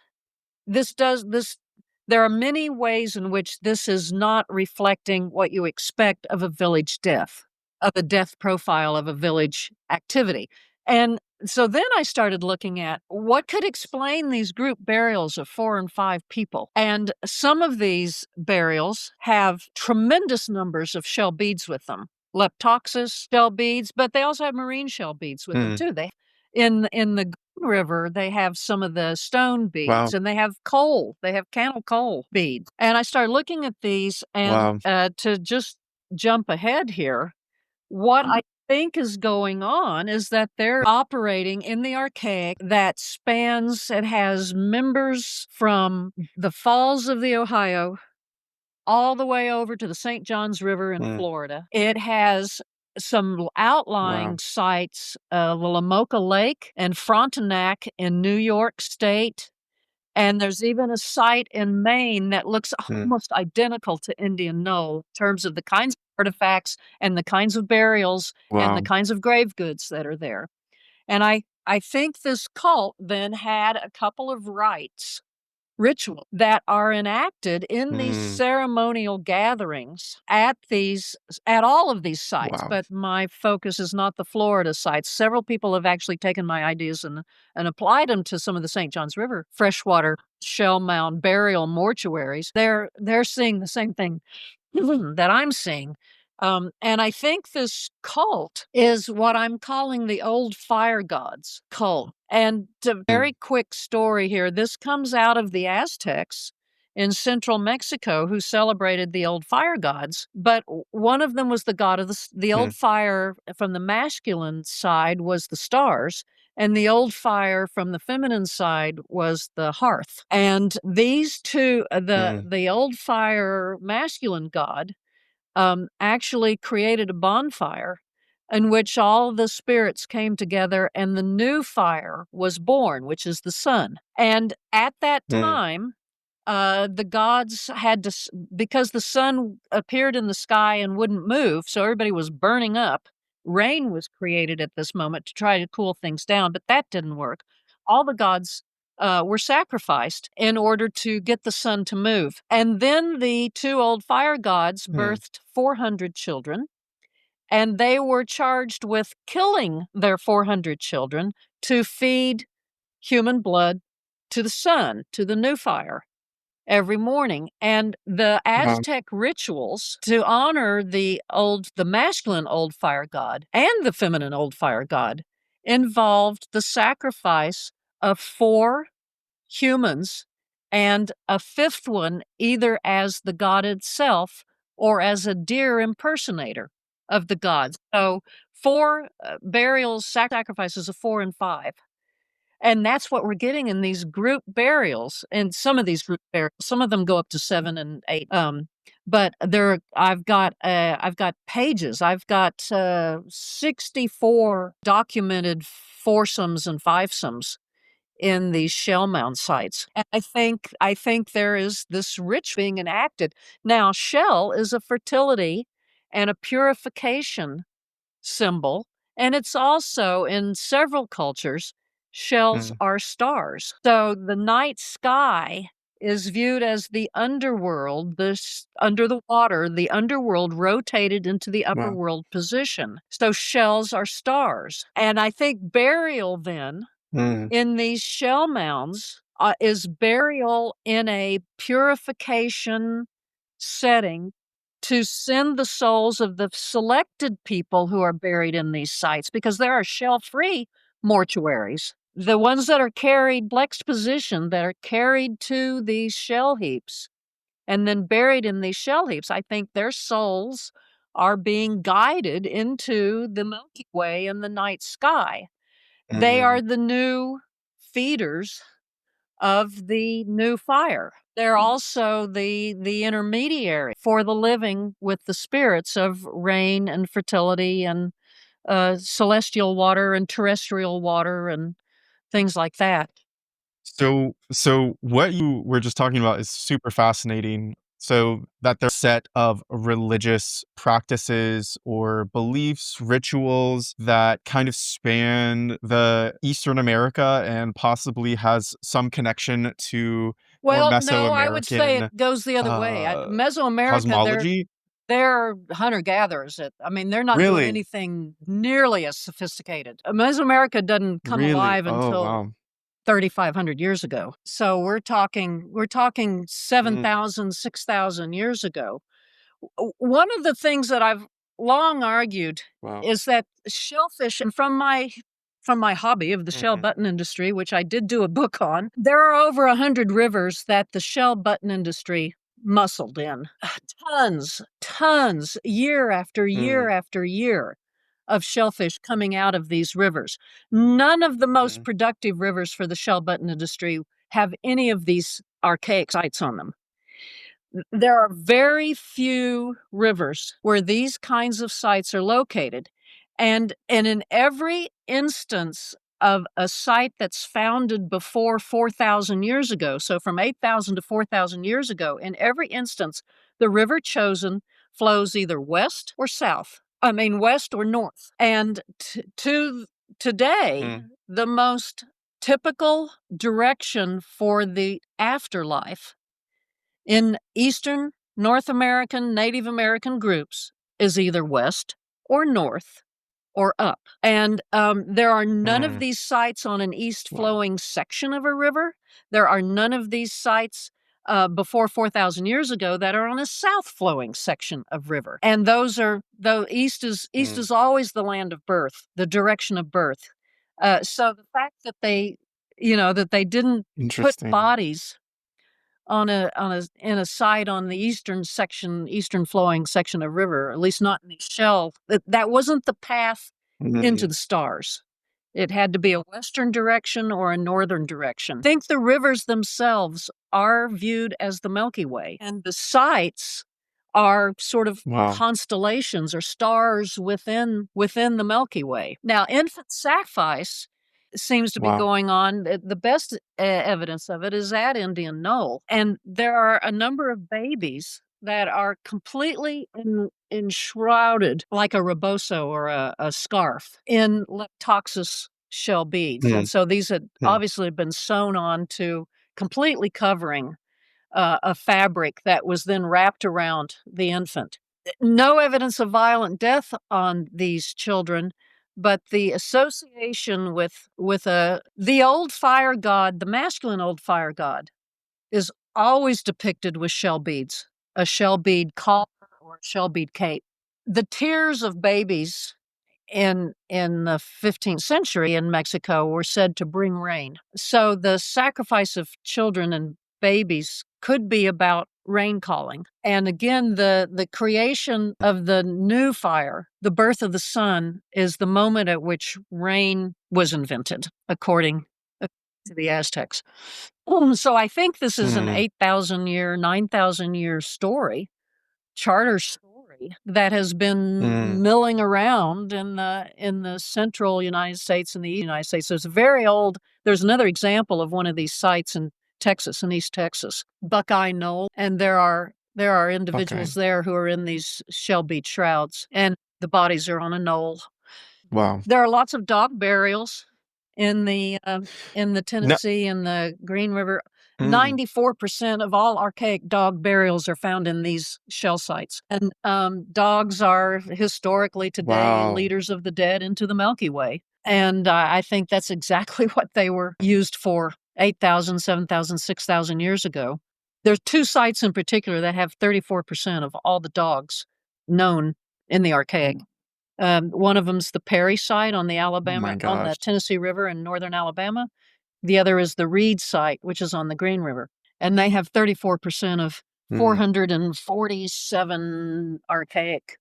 B: there are many ways in which this is not reflecting what you expect of a village death, of a death profile of a village activity. And so then I started looking at what could explain these group burials of 4 and 5 people. And some of these burials have tremendous numbers of shell beads with them. Leptoxus shell beads, but they also have marine shell beads with them too. In the Green River, they have some of the stone beads,
A: Wow.
B: and they have coal. They have cannel coal beads. And I started looking at these, and
A: Wow.
B: to just jump ahead here, what I think is going on is that they're operating in the Archaic that spans, it has members from the falls of the Ohio all the way over to the St. Johns River in
A: Mm.
B: Florida. It has some outlying
A: Wow.
B: sites, the Lamoka Lake and Frontenac in New York State. And there's even a site in Maine that looks
A: Mm.
B: almost identical to Indian Knoll in terms of the kinds of artifacts and the kinds of burials and the
A: Wow.
B: kinds of grave goods that are there. And I think this cult then had a couple of rites, ritual that are enacted in these
A: Mm.
B: ceremonial gatherings at all of these sites,
A: Wow.
B: but my focus is not the Florida sites. Several people have actually taken my ideas and applied them to some of the St. Johns River freshwater shell mound burial mortuaries. They're seeing the same thing that I'm seeing. And I think this cult is what I'm calling the old fire gods cult. And a
A: Mm.
B: very quick story here. This comes out of the Aztecs in central Mexico who celebrated the old fire gods. But one of them was the god of the
A: Mm.
B: old fire from the masculine side was the stars. And the old fire from the feminine side was the hearth. And these two,
A: Mm.
B: the old fire masculine god, actually created a bonfire in which all the spirits came together and the new fire was born, which is the sun. And at that
A: Mm.
B: time, the gods had to, because the sun appeared in the sky and wouldn't move, so everybody was burning up. Rain was created at this moment to try to cool things down, but that didn't work. All the gods were sacrificed in order to get the sun to move. And then the two old fire gods
A: Mm.
B: birthed 400 children, and they were charged with killing their 400 children to feed human blood to the sun, to the new fire every morning. And the
A: Wow.
B: Aztec rituals to honor the masculine old fire god and the feminine old fire god involved the sacrifice of 4 humans and a 5th one either as the god itself or as a deer impersonator of the gods. So 4 burials, sacrifices of 4 and 5. And that's what we're getting in these group burials. And some of these group burials, some of them go up to 7 and 8. But I've got pages. I've got 64 documented foursomes and fivesomes in these shell mound sites. And I think there is this rich being enacted. Now, shell is a fertility and a purification symbol, and it's also in several cultures, shells
A: Mm.
B: are stars. So the night sky is viewed as the underworld, this under the water, the underworld rotated into the upper
A: Wow.
B: world position. So shells are stars. And I think burial then
A: Mm.
B: in these shell mounds is burial in a purification setting to send the souls of the selected people who are buried in these sites, because there are shell-free mortuaries. The ones that are carried, flexed position, that are carried to these shell heaps and then buried in these shell heaps, I think their souls are being guided into the Milky Way in the night sky. They
A: Mm.
B: are the new feeders of the new fire. They're also the intermediary for the living with the spirits of rain and fertility and celestial water and terrestrial water and things like that.
A: So what you were just talking about is super fascinating. So that there's a set of religious practices or beliefs, rituals that kind of span the Eastern America and possibly has some connection to more
B: Well, no, I would say
A: Mesoamerican
B: it goes the other way.
A: uh,
B: Mesoamerica,
A: cosmology.
B: they're hunter-gatherers. I mean, they're not doing
A: Really?
B: anything nearly as sophisticated. Mesoamerica doesn't come
A: Really?
B: alive
A: Oh,
B: until
A: wow.
B: 3,500 years ago. So we're talking
A: Mm.
B: 7,000, 6,000 years ago. One of the things that I've long argued
A: Wow.
B: is that shellfish, and from my from my hobby of the shell
A: Mhm.
B: button industry, which I did do a book on, there are over 100 rivers that the shell button industry muscled in. Tons, year after year
A: Mm.
B: after year of shellfish coming out of these rivers. None of the most
A: Mhm.
B: productive rivers for the shell button industry have any of these archaic sites on them. There are very few rivers where these kinds of sites are located. And in every instance of a site that's founded before 4,000 years ago, so from 8,000 to 4,000 years ago, in every instance, the river chosen flows either west or south. I mean, west or north. And to today,
A: Mm.
B: the most typical direction for the afterlife in Eastern North American Native American groups is either west or north or up. And there are none of
A: Mm.
B: these sites on an east
A: Wow.
B: flowing section of a river. There are none of these sites before 4,000 years ago that are on a south flowing section of river. And those are, though east
A: Mm.
B: is always the land of birth, the direction of birth. So the fact that that they didn't put
A: Interesting.
B: bodies on a in a site on the eastern flowing section of river, at least not in the shell. That wasn't the path into
A: Mhm.
B: the stars. It had to be a western direction or a northern direction. I think the rivers themselves are viewed as the Milky Way, and the sites are sort of
A: Wow.
B: constellations or stars within the Milky Way. Now, infant sacrifice seems to be
A: Wow.
B: going on. The best evidence of it is at Indian Knoll, and there are a number of babies that are completely enshrouded like a rebozo or a scarf in Leptoxus shell beads. And
A: Mm.
B: so these had
A: Mm.
B: obviously been sewn on to completely covering a fabric that was then wrapped around the infant. No evidence of violent death on these children, but the association with the old fire god, the masculine old fire god, is always depicted with shell beads, a shell bead collar or a shell bead cape. The tears of babies in the 15th century in Mexico were said to bring rain. So the sacrifice of children and babies could be about rain calling. And again, the creation of the new fire, the birth of the sun, is the moment at which rain was invented, according to the Aztecs. So I think this is an
A: Mm.
B: 8,000 year, 9,000 year charter story that has been
A: Mm.
B: milling around in the central United States and the United States. So it's very old. There's another example of one of these sites in Texas, in East Texas, Buckeye Knoll, and there are
A: Okay.
B: individuals there who are in these shell bead shrouds, and the bodies are on a knoll.
A: Wow.
B: There are lots of dog burials in the
A: No.
B: Tennessee and the Green River.
A: Mm.
B: 94% of all archaic dog burials are found in these shell sites. And dogs are historically today
A: Wow.
B: leaders of the dead into the Milky Way. And I think that's exactly what they were used for 8,000, 7,000, 6,000 years ago. There's two sites in particular that have 34% of all the dogs known in the Archaic. One of them's the Perry site on
A: Oh my
B: on the
A: gosh.
B: Tennessee River in northern Alabama. The other is the Reed site, which is on the Green River, and they have 34% of
A: Mm.
B: 447 archaic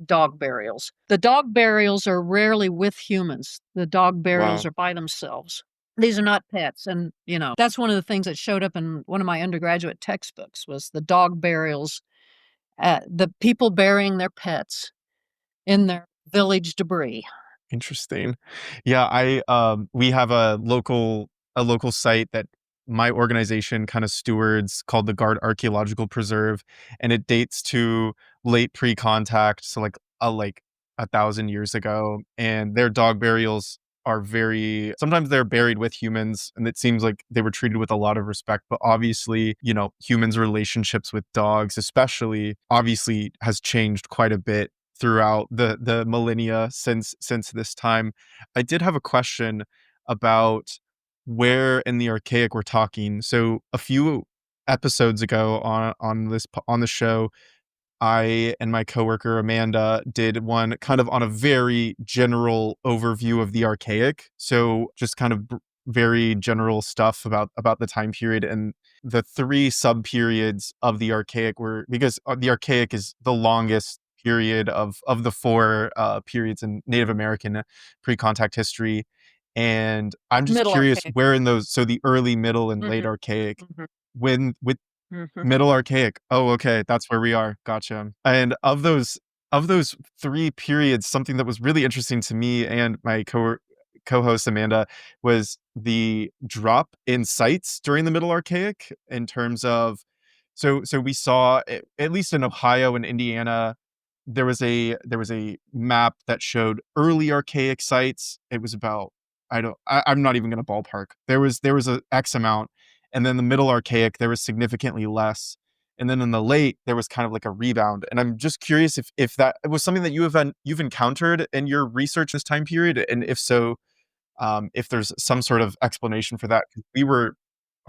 B: dog burials. The dog burials are rarely with humans. The dog burials
A: Wow.
B: are by themselves. These are not pets, and that's one of the things that showed up in one of my undergraduate textbooks was the dog burials, the people burying their pets in their village debris.
A: Interesting. Yeah, we have a local site that my organization kind of stewards called the Guard Archaeological Preserve, and it dates to late pre-contact, so like 1,000 years ago. And their dog burials are very sometimes they're buried with humans, and it seems like they were treated with a lot of respect. But obviously, humans' relationships with dogs, especially, obviously has changed quite a bit throughout the millennia since this time. I did have a question about where in the Archaic we're talking. So a few episodes ago on the show, I and my coworker Amanda did one kind of on a very general overview of the Archaic. So just kind of very general stuff about the time period, and the three sub periods of the Archaic were, because the Archaic is the longest period of the four periods in Native American pre-contact history. And I'm just
B: Middle
A: curious
B: Archaic.
A: where in those, so the early, middle, and late
B: Mhm.
A: Archaic,
B: Mhm.
A: when with
B: Mhm.
A: Middle Archaic. Oh, okay, that's where we are. Gotcha. And of those three periods, something that was really interesting to me and my co-host Amanda was the drop in sites during the Middle Archaic in terms of, so we saw at least in Ohio and Indiana, there was a map that showed early Archaic sites. It was about, I'm not even going to ballpark. There was a X amount, and then the Middle Archaic there was significantly less, and then in the late there was kind of like a rebound. And I'm just curious if that was something that you've encountered in your research this time period, and if so, if there's some sort of explanation for that. 'Cause we were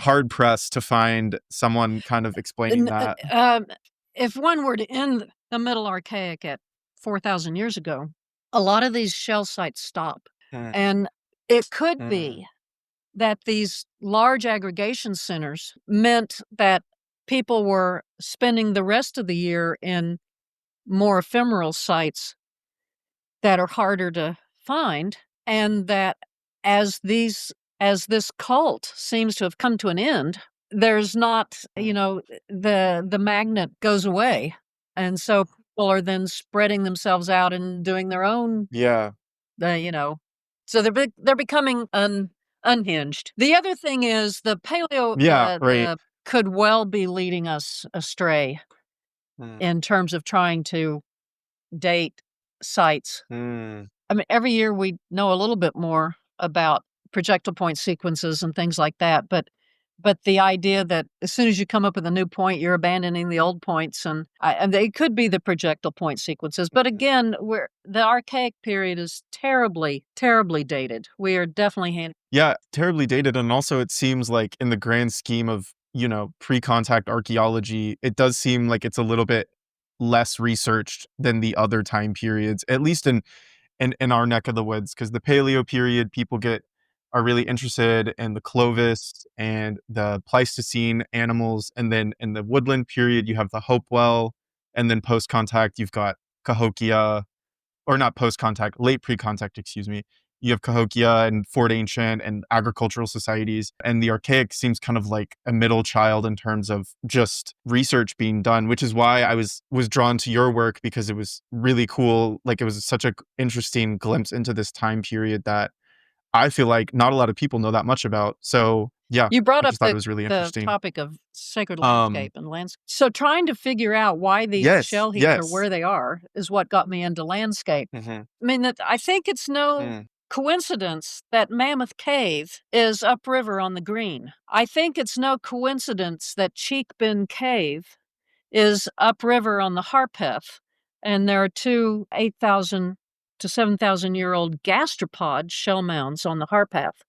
A: hard pressed to find someone kind of explaining
B: And,
A: that.
B: if one were to end the Middle Archaic at 4,000 years ago, a lot of these shell sites stop.
A: Mm,
B: And it could
A: mm,
B: be that these large aggregation centers meant that people were spending the rest of the year in more ephemeral sites that are harder to find, and that as these as this cult seems to have come to an end, there's not,
A: mm.
B: the magnet goes away, and so people are then spreading themselves out and doing their own,
A: Yeah.
B: you know, so they're becoming unhinged. The other thing is the paleo,
A: Yeah, right.
B: the could well be leading us astray
A: Mm,
B: in terms of trying to date sites.
A: mm.
B: I mean, every year we know a little bit more about projectile point sequences and things like that, but the idea that as soon as you come up with a new point, you're abandoning the old points, and they could be the projectile point sequences. But again, the Archaic period is terribly, terribly dated. We are definitely
A: Yeah, terribly dated, and also it seems like in the grand scheme of, pre-contact archaeology, it does seem like it's a little bit less researched than the other time periods, at least in our neck of the woods. Because the Paleo period, people are really interested in the Clovis and the Pleistocene animals, and then in the Woodland period, you have the Hopewell, and then post-contact, you've got Cahokia, or not post-contact, late pre-contact, excuse me. You have Cahokia and Fort Ancient and agricultural societies, and the Archaic seems kind of like a middle child in terms of just research being done, which is why I was drawn to your work, because it was really cool. Like, it was such a interesting glimpse into this time period that I feel like not a lot of people know that much about. So yeah,
B: You brought
A: I
B: up
A: just thought it was really
B: the
A: interesting.
B: topic of sacred
A: Um,
B: landscape and landscape. So trying to figure out why these
A: yes,
B: shell heaps are
A: yes.
B: where they are is what got me into landscape.
A: Hmm.
B: I mean, that I think it's no
A: Mm,
B: coincidence that Mammoth Cave is upriver on the Green. I think it's no coincidence that Cheek Bin Cave is upriver on the Harpeth, and there are two 8,000 to 7,000-year-old gastropod shell mounds on the Harpeth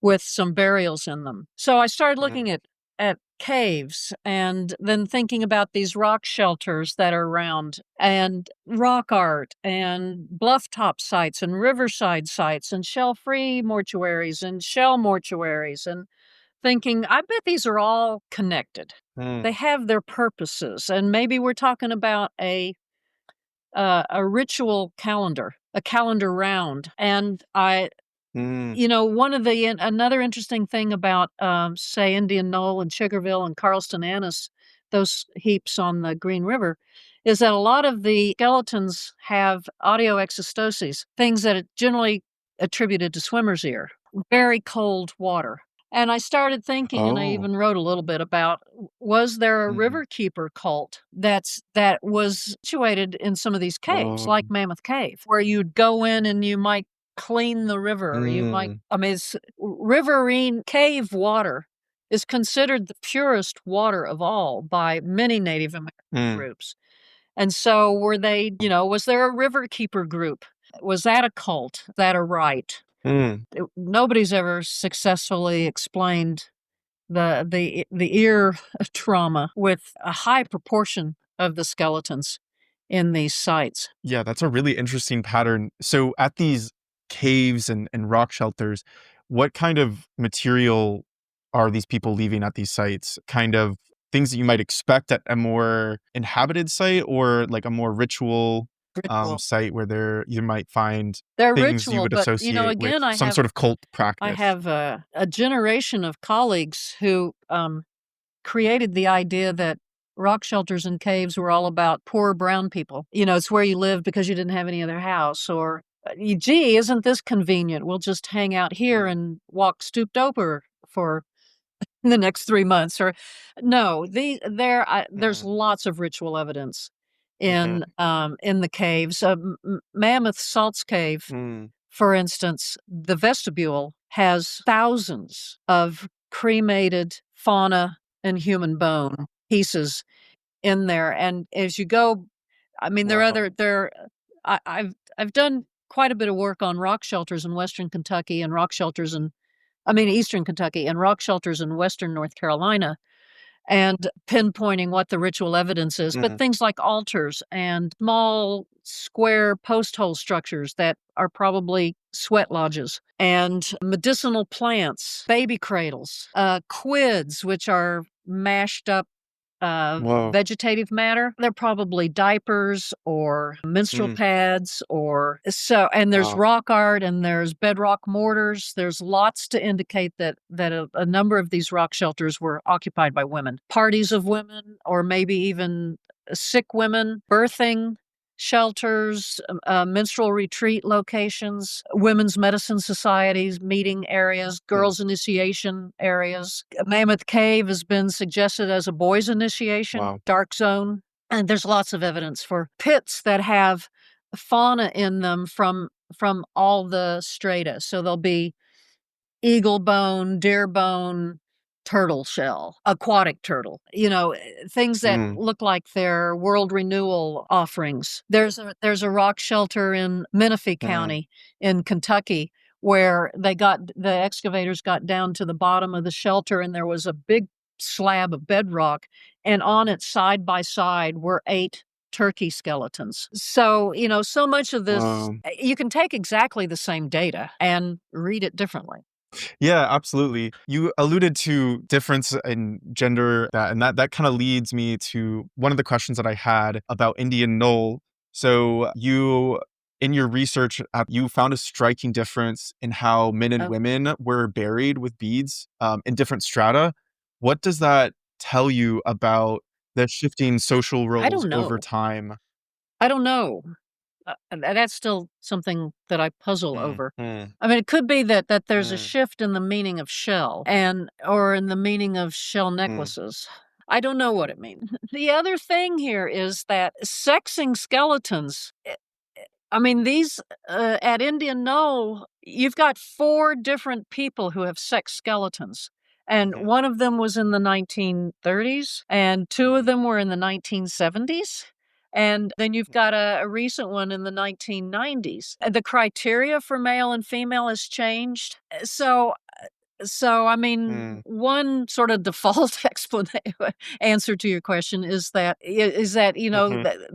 B: with some burials in them. So I started
A: mm,
B: looking at caves, and then thinking about these rock shelters that are around, and rock art and bluff top sites and riverside sites and shell-free mortuaries and shell mortuaries, and thinking, I bet these are all connected.
A: mm,
B: They have their purposes, and maybe we're talking about a ritual calendar, a calendar round. And
A: mm,
B: one of the another interesting thing about, say, Indian Knoll and Sugarville and Carlston Annis, those heaps on the Green River, is that a lot of the skeletons have audioexostoses, things that are generally attributed to swimmer's ear, very cold water. And I started thinking, and I
A: oh,
B: even wrote a little bit about, was there a
A: mhm,
B: river keeper cult that was situated in some of these caves,
A: oh,
B: like Mammoth Cave, where you'd go in and you might clean the river. You might,
A: mm,
B: I mean, it's riverine cave water is considered the purest water of all by many Native American
A: mm,
B: groups. And so was there a river keeper group? Was that a cult? Was that a rite?
A: mm,
B: Nobody's ever successfully explained the ear trauma with a high proportion of the skeletons in these sites.
A: Yeah, that's a really interesting pattern. So at these caves and rock shelters, what kind of material are these people leaving at these sites? Kind of things that you might expect at a more inhabited site, or like a more ritual
B: Ritual.
A: site where you might find
B: They're
A: things you
B: ritual,
A: would
B: but
A: associate with
B: again,
A: some sort of cult
B: I
A: practice.
B: have a generation of colleagues who created the idea that rock shelters and caves were all about poor brown people. It's where you live because you didn't have any other house, or, gee, isn't this convenient? We'll just hang out here
A: Mm,
B: and walk stooped over for the next 3 months. Or no, there's
A: mhm,
B: lots of ritual evidence
A: mhm,
B: in the caves. Mammoth Salts Cave,
A: mm,
B: for instance, the vestibule has thousands of cremated fauna and human bone pieces in there, and as you go, I mean,
A: wow.
B: I've done quite a bit of work on rock shelters in Western Kentucky and rock shelters in I mean, Eastern Kentucky and rock shelters in Western North Carolina, and pinpointing what the ritual evidence is, but
A: Mhm,
B: things like altars and small square post hole structures that are probably sweat lodges, and medicinal plants, baby cradles, quids, which are mashed up
A: whoa.
B: vegetative matter. They're probably diapers or menstrual
A: Mm,
B: pads or so. And there's
A: wow.
B: rock art and there's bedrock mortars. There's lots to indicate that a number of these rock shelters were occupied by women, parties of women, or maybe even sick women, birthing shelters, menstrual retreat locations, women's medicine societies, meeting areas,
A: Mm,
B: girls' initiation areas. Mammoth Cave has been suggested as a boys' initiation,
A: wow.
B: dark zone. And there's lots of evidence for pits that have fauna in them from all the strata. So there'll be eagle bone, deer bone, turtle shell, aquatic turtle, things that
A: Mm,
B: look like they're world renewal offerings. There's a rock shelter in Menifee
A: mm,
B: County in Kentucky where the excavators got down to the bottom of the shelter, and there was a big slab of bedrock, and on it side by side were 8 turkey skeletons. So, so much of this,
A: wow.
B: you can take exactly the same data and read it differently.
A: Yeah, absolutely. You alluded to difference in gender, that kind of leads me to one of the questions that I had about Indian Knoll. So you in your research, you found a striking difference in how men and
B: Oh,
A: women were buried with beads in different strata. What does that tell you about the shifting social
B: I
A: roles
B: don't
A: over
B: know.
A: time?
B: I don't know. That's still something that I puzzle
A: Mm,
B: over.
A: mm,
B: I mean, it could be that there's a
A: mm,
B: shift in the meaning of shell or in the meaning of shell
A: mm,
B: necklaces. I don't know what it means. The other thing here is that sexing skeletons, I mean, these at Indian Knoll, you've got 4 different people who have sex skeletons. And
A: mhm,
B: one of them was in the 1930s, and 2 of
A: mm,
B: them were in the 1970s. And then you've got a recent one in the 1990s. The criteria for male and female has changed. So, I mean,
A: mm,
B: one sort of default answer to your question is that,
A: mhm,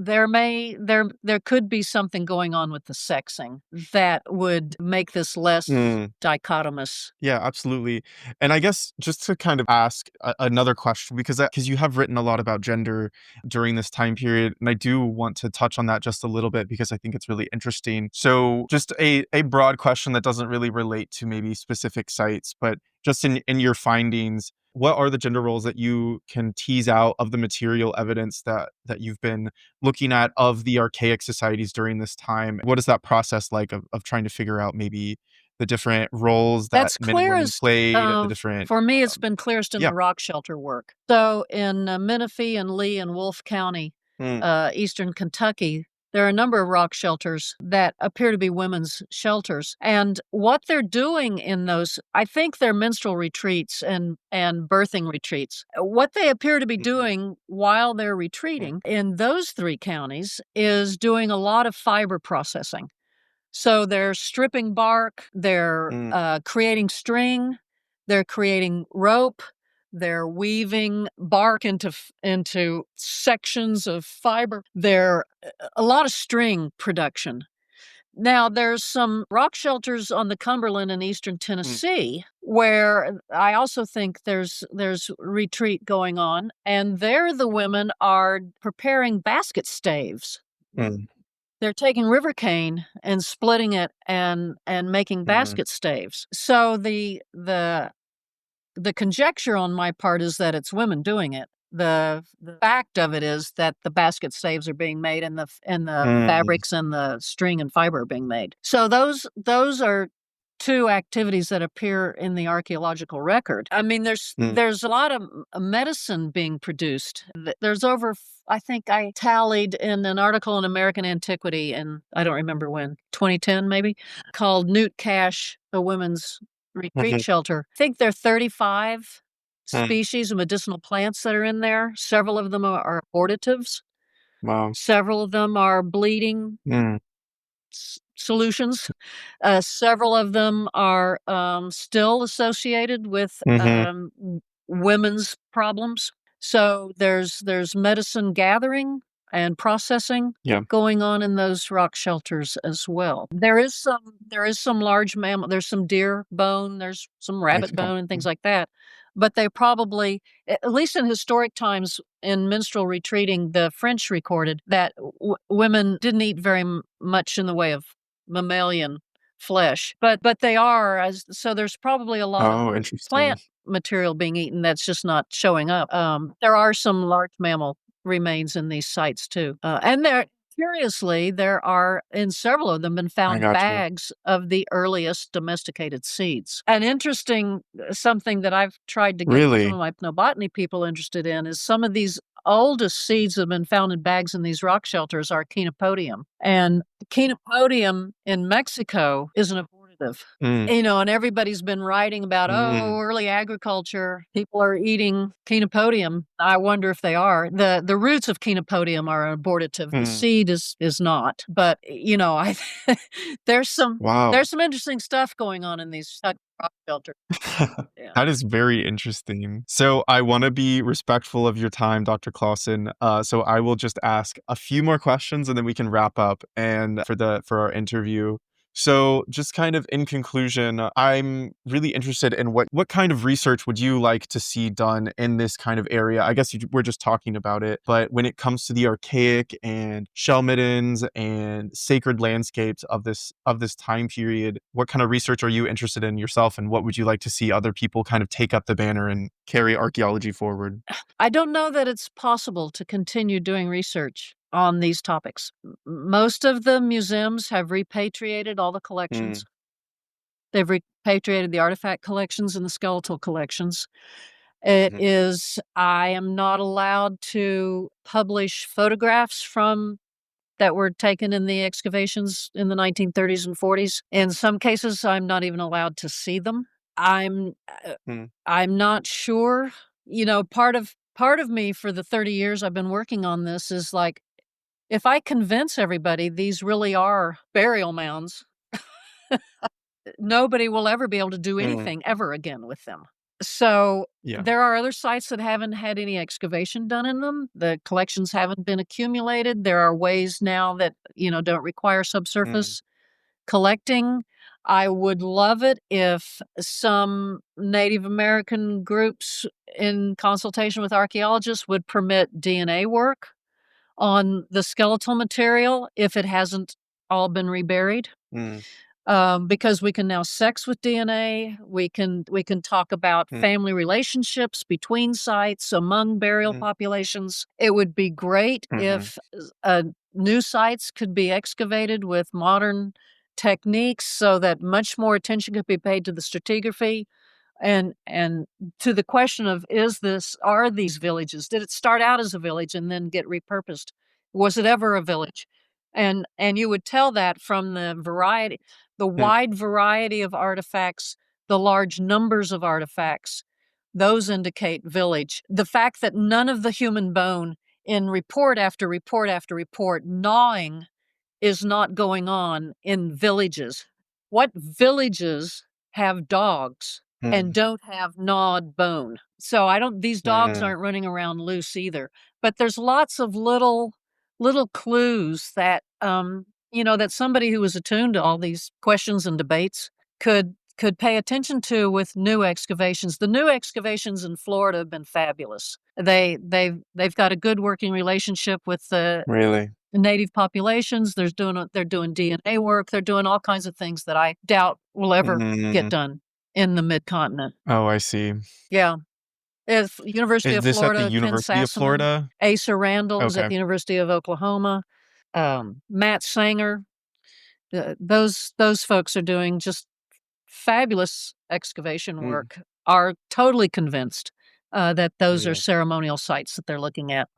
B: there could be something going on with the sexing that would make this less
A: mm.
B: dichotomous.
A: Yeah, absolutely. And I guess just to kind of ask another question, because you have written a lot about gender during this time period, and I do want to touch on that just a little bit because I think it's really interesting. So, just a broad question that doesn't really relate to maybe specific sites, but just in your findings, what are the gender roles that you can tease out of the material evidence that you've been looking at of the archaic societies during this time? What is that process like of trying to figure out maybe the different roles that
B: That's
A: men and women
B: clearest
A: played, the different,
B: for me, it's been clearest in
A: yeah.
B: the rock shelter work. So in Menifee and Lee and Wolfe County,
A: Mm,
B: Eastern Kentucky, there are a number of rock shelters that appear to be women's shelters. And what they're doing in those, I think they're menstrual retreats and birthing retreats. What they appear to be
A: mhm,
B: doing while they're
A: mm,
B: retreating in those 3 counties is doing a lot of fiber processing. So they're stripping bark, they're
A: mm,
B: creating string, they're creating rope, They're weaving bark into sections of fiber. They're a lot of string production. Now, there's some rock shelters on the Cumberland in eastern Tennessee where I also think there's retreat going on, and there the women are preparing basket staves.
A: Mm.
B: They're taking river cane and splitting it and making basket staves. So the conjecture on my part is that it's women doing it. The fact of it is that the basket staves are being made and the fabrics and the string and fiber are being made. So those are two activities that appear in the archaeological record. I mean, there's a lot of medicine being produced. There's over, I think I tallied in an article in American Antiquity in, I don't remember when, 2010 maybe, called Newt Cache, a women's retreat shelter. I think there are 35 species of medicinal plants that are in there. Several of them are abortives.
A: Wow.
B: Several of them are bleeding solutions. Several of them are still associated with women's problems. So there's medicine gathering and processing going on in those rock shelters as well. There is some large mammal. There's some deer bone. There's some rabbit bone and things like that. But they probably, at least in historic times, in minstrel retreating, the French recorded that women didn't eat very much in the way of mammalian flesh, but they are, so there's probably a lot of plant material being eaten that's just not showing up. There are some large mammal remains in these sites too, and curiously, there are, in several of them, been found bags of the earliest domesticated seeds. An interesting something that I've tried to get some of my ethnobotany people interested in is some of these oldest seeds that have been found in bags in these rock shelters are Chenopodium. And Chenopodium in Mexico is an abortive. You know, and everybody's been writing about, early agriculture, people are eating Chenopodium. I wonder if they are. The roots of Chenopodium are abortive. The seed is not. But, you know, there's some interesting stuff going on in these rock shelters.
A: That is very interesting. So I want to be respectful of your time, Dr. Claassen. So I will just ask a few more questions and then we can wrap up and for our interview. So just kind of in conclusion, I'm really interested in what kind of research would you like to see done in this kind of area? I guess we're just talking about it, but when it comes to the archaic and shell middens and sacred landscapes of this time period, what kind of research are you interested in yourself, and what would you like to see other people kind of take up the banner and carry archaeology forward?
B: I don't know that it's possible to continue doing research on these topics. Most of the museums have repatriated all the collections. They've repatriated the artifact collections and the skeletal collections. I am not allowed to publish photographs that were taken in the excavations in the 1930s and 40s. In some cases, I'm not even allowed to see them. I'm not sure. You know, part of me for the 30 years I've been working on this is like, if I convince everybody these really are burial mounds, nobody will ever be able to do anything ever again with them. So there are other sites that haven't had any excavation done in them. The collections haven't been accumulated. There are ways now that, you know, don't require subsurface collecting. I would love it if some Native American groups, in consultation with archaeologists, would permit DNA work on the skeletal material if it hasn't all been reburied. Because we can now sex with DNA. We can talk about family relationships between sites, among burial populations. It would be great if new sites could be excavated with modern techniques so that much more attention could be paid to the stratigraphy and to the question of, are these villages? Did it start out as a village and then get repurposed? Was it ever a village? And you would tell that from the wide variety of artifacts, the large numbers of artifacts. Those indicate village. The fact that none of the human bone in report after report after report, gnawing is not going on in villages. What villages have dogs? and
A: Mm,
B: don't have gnawed bone. So these dogs
A: mm,
B: aren't running around loose either. But there's lots of little clues that that somebody who was attuned to all these questions and debates could pay attention to with new excavations. The new excavations in Florida have been fabulous. They've got a good working relationship with the
A: really?
B: native populations. They're doing DNA work. They're doing all kinds of things that I doubt will ever get
A: Mm,
B: done in the mid-continent.
A: oh, I see.
B: Yeah. If University
A: Is
B: of
A: this at the
B: Florida, Ken
A: University of
B: Sassaman,
A: Florida?
B: Asa Randall is at
A: Okay.
B: the University of Oklahoma, Matt Sanger, those folks are doing just fabulous excavation
A: Mm,
B: work, are totally convinced, that those are
A: yeah.
B: ceremonial sites that they're looking at.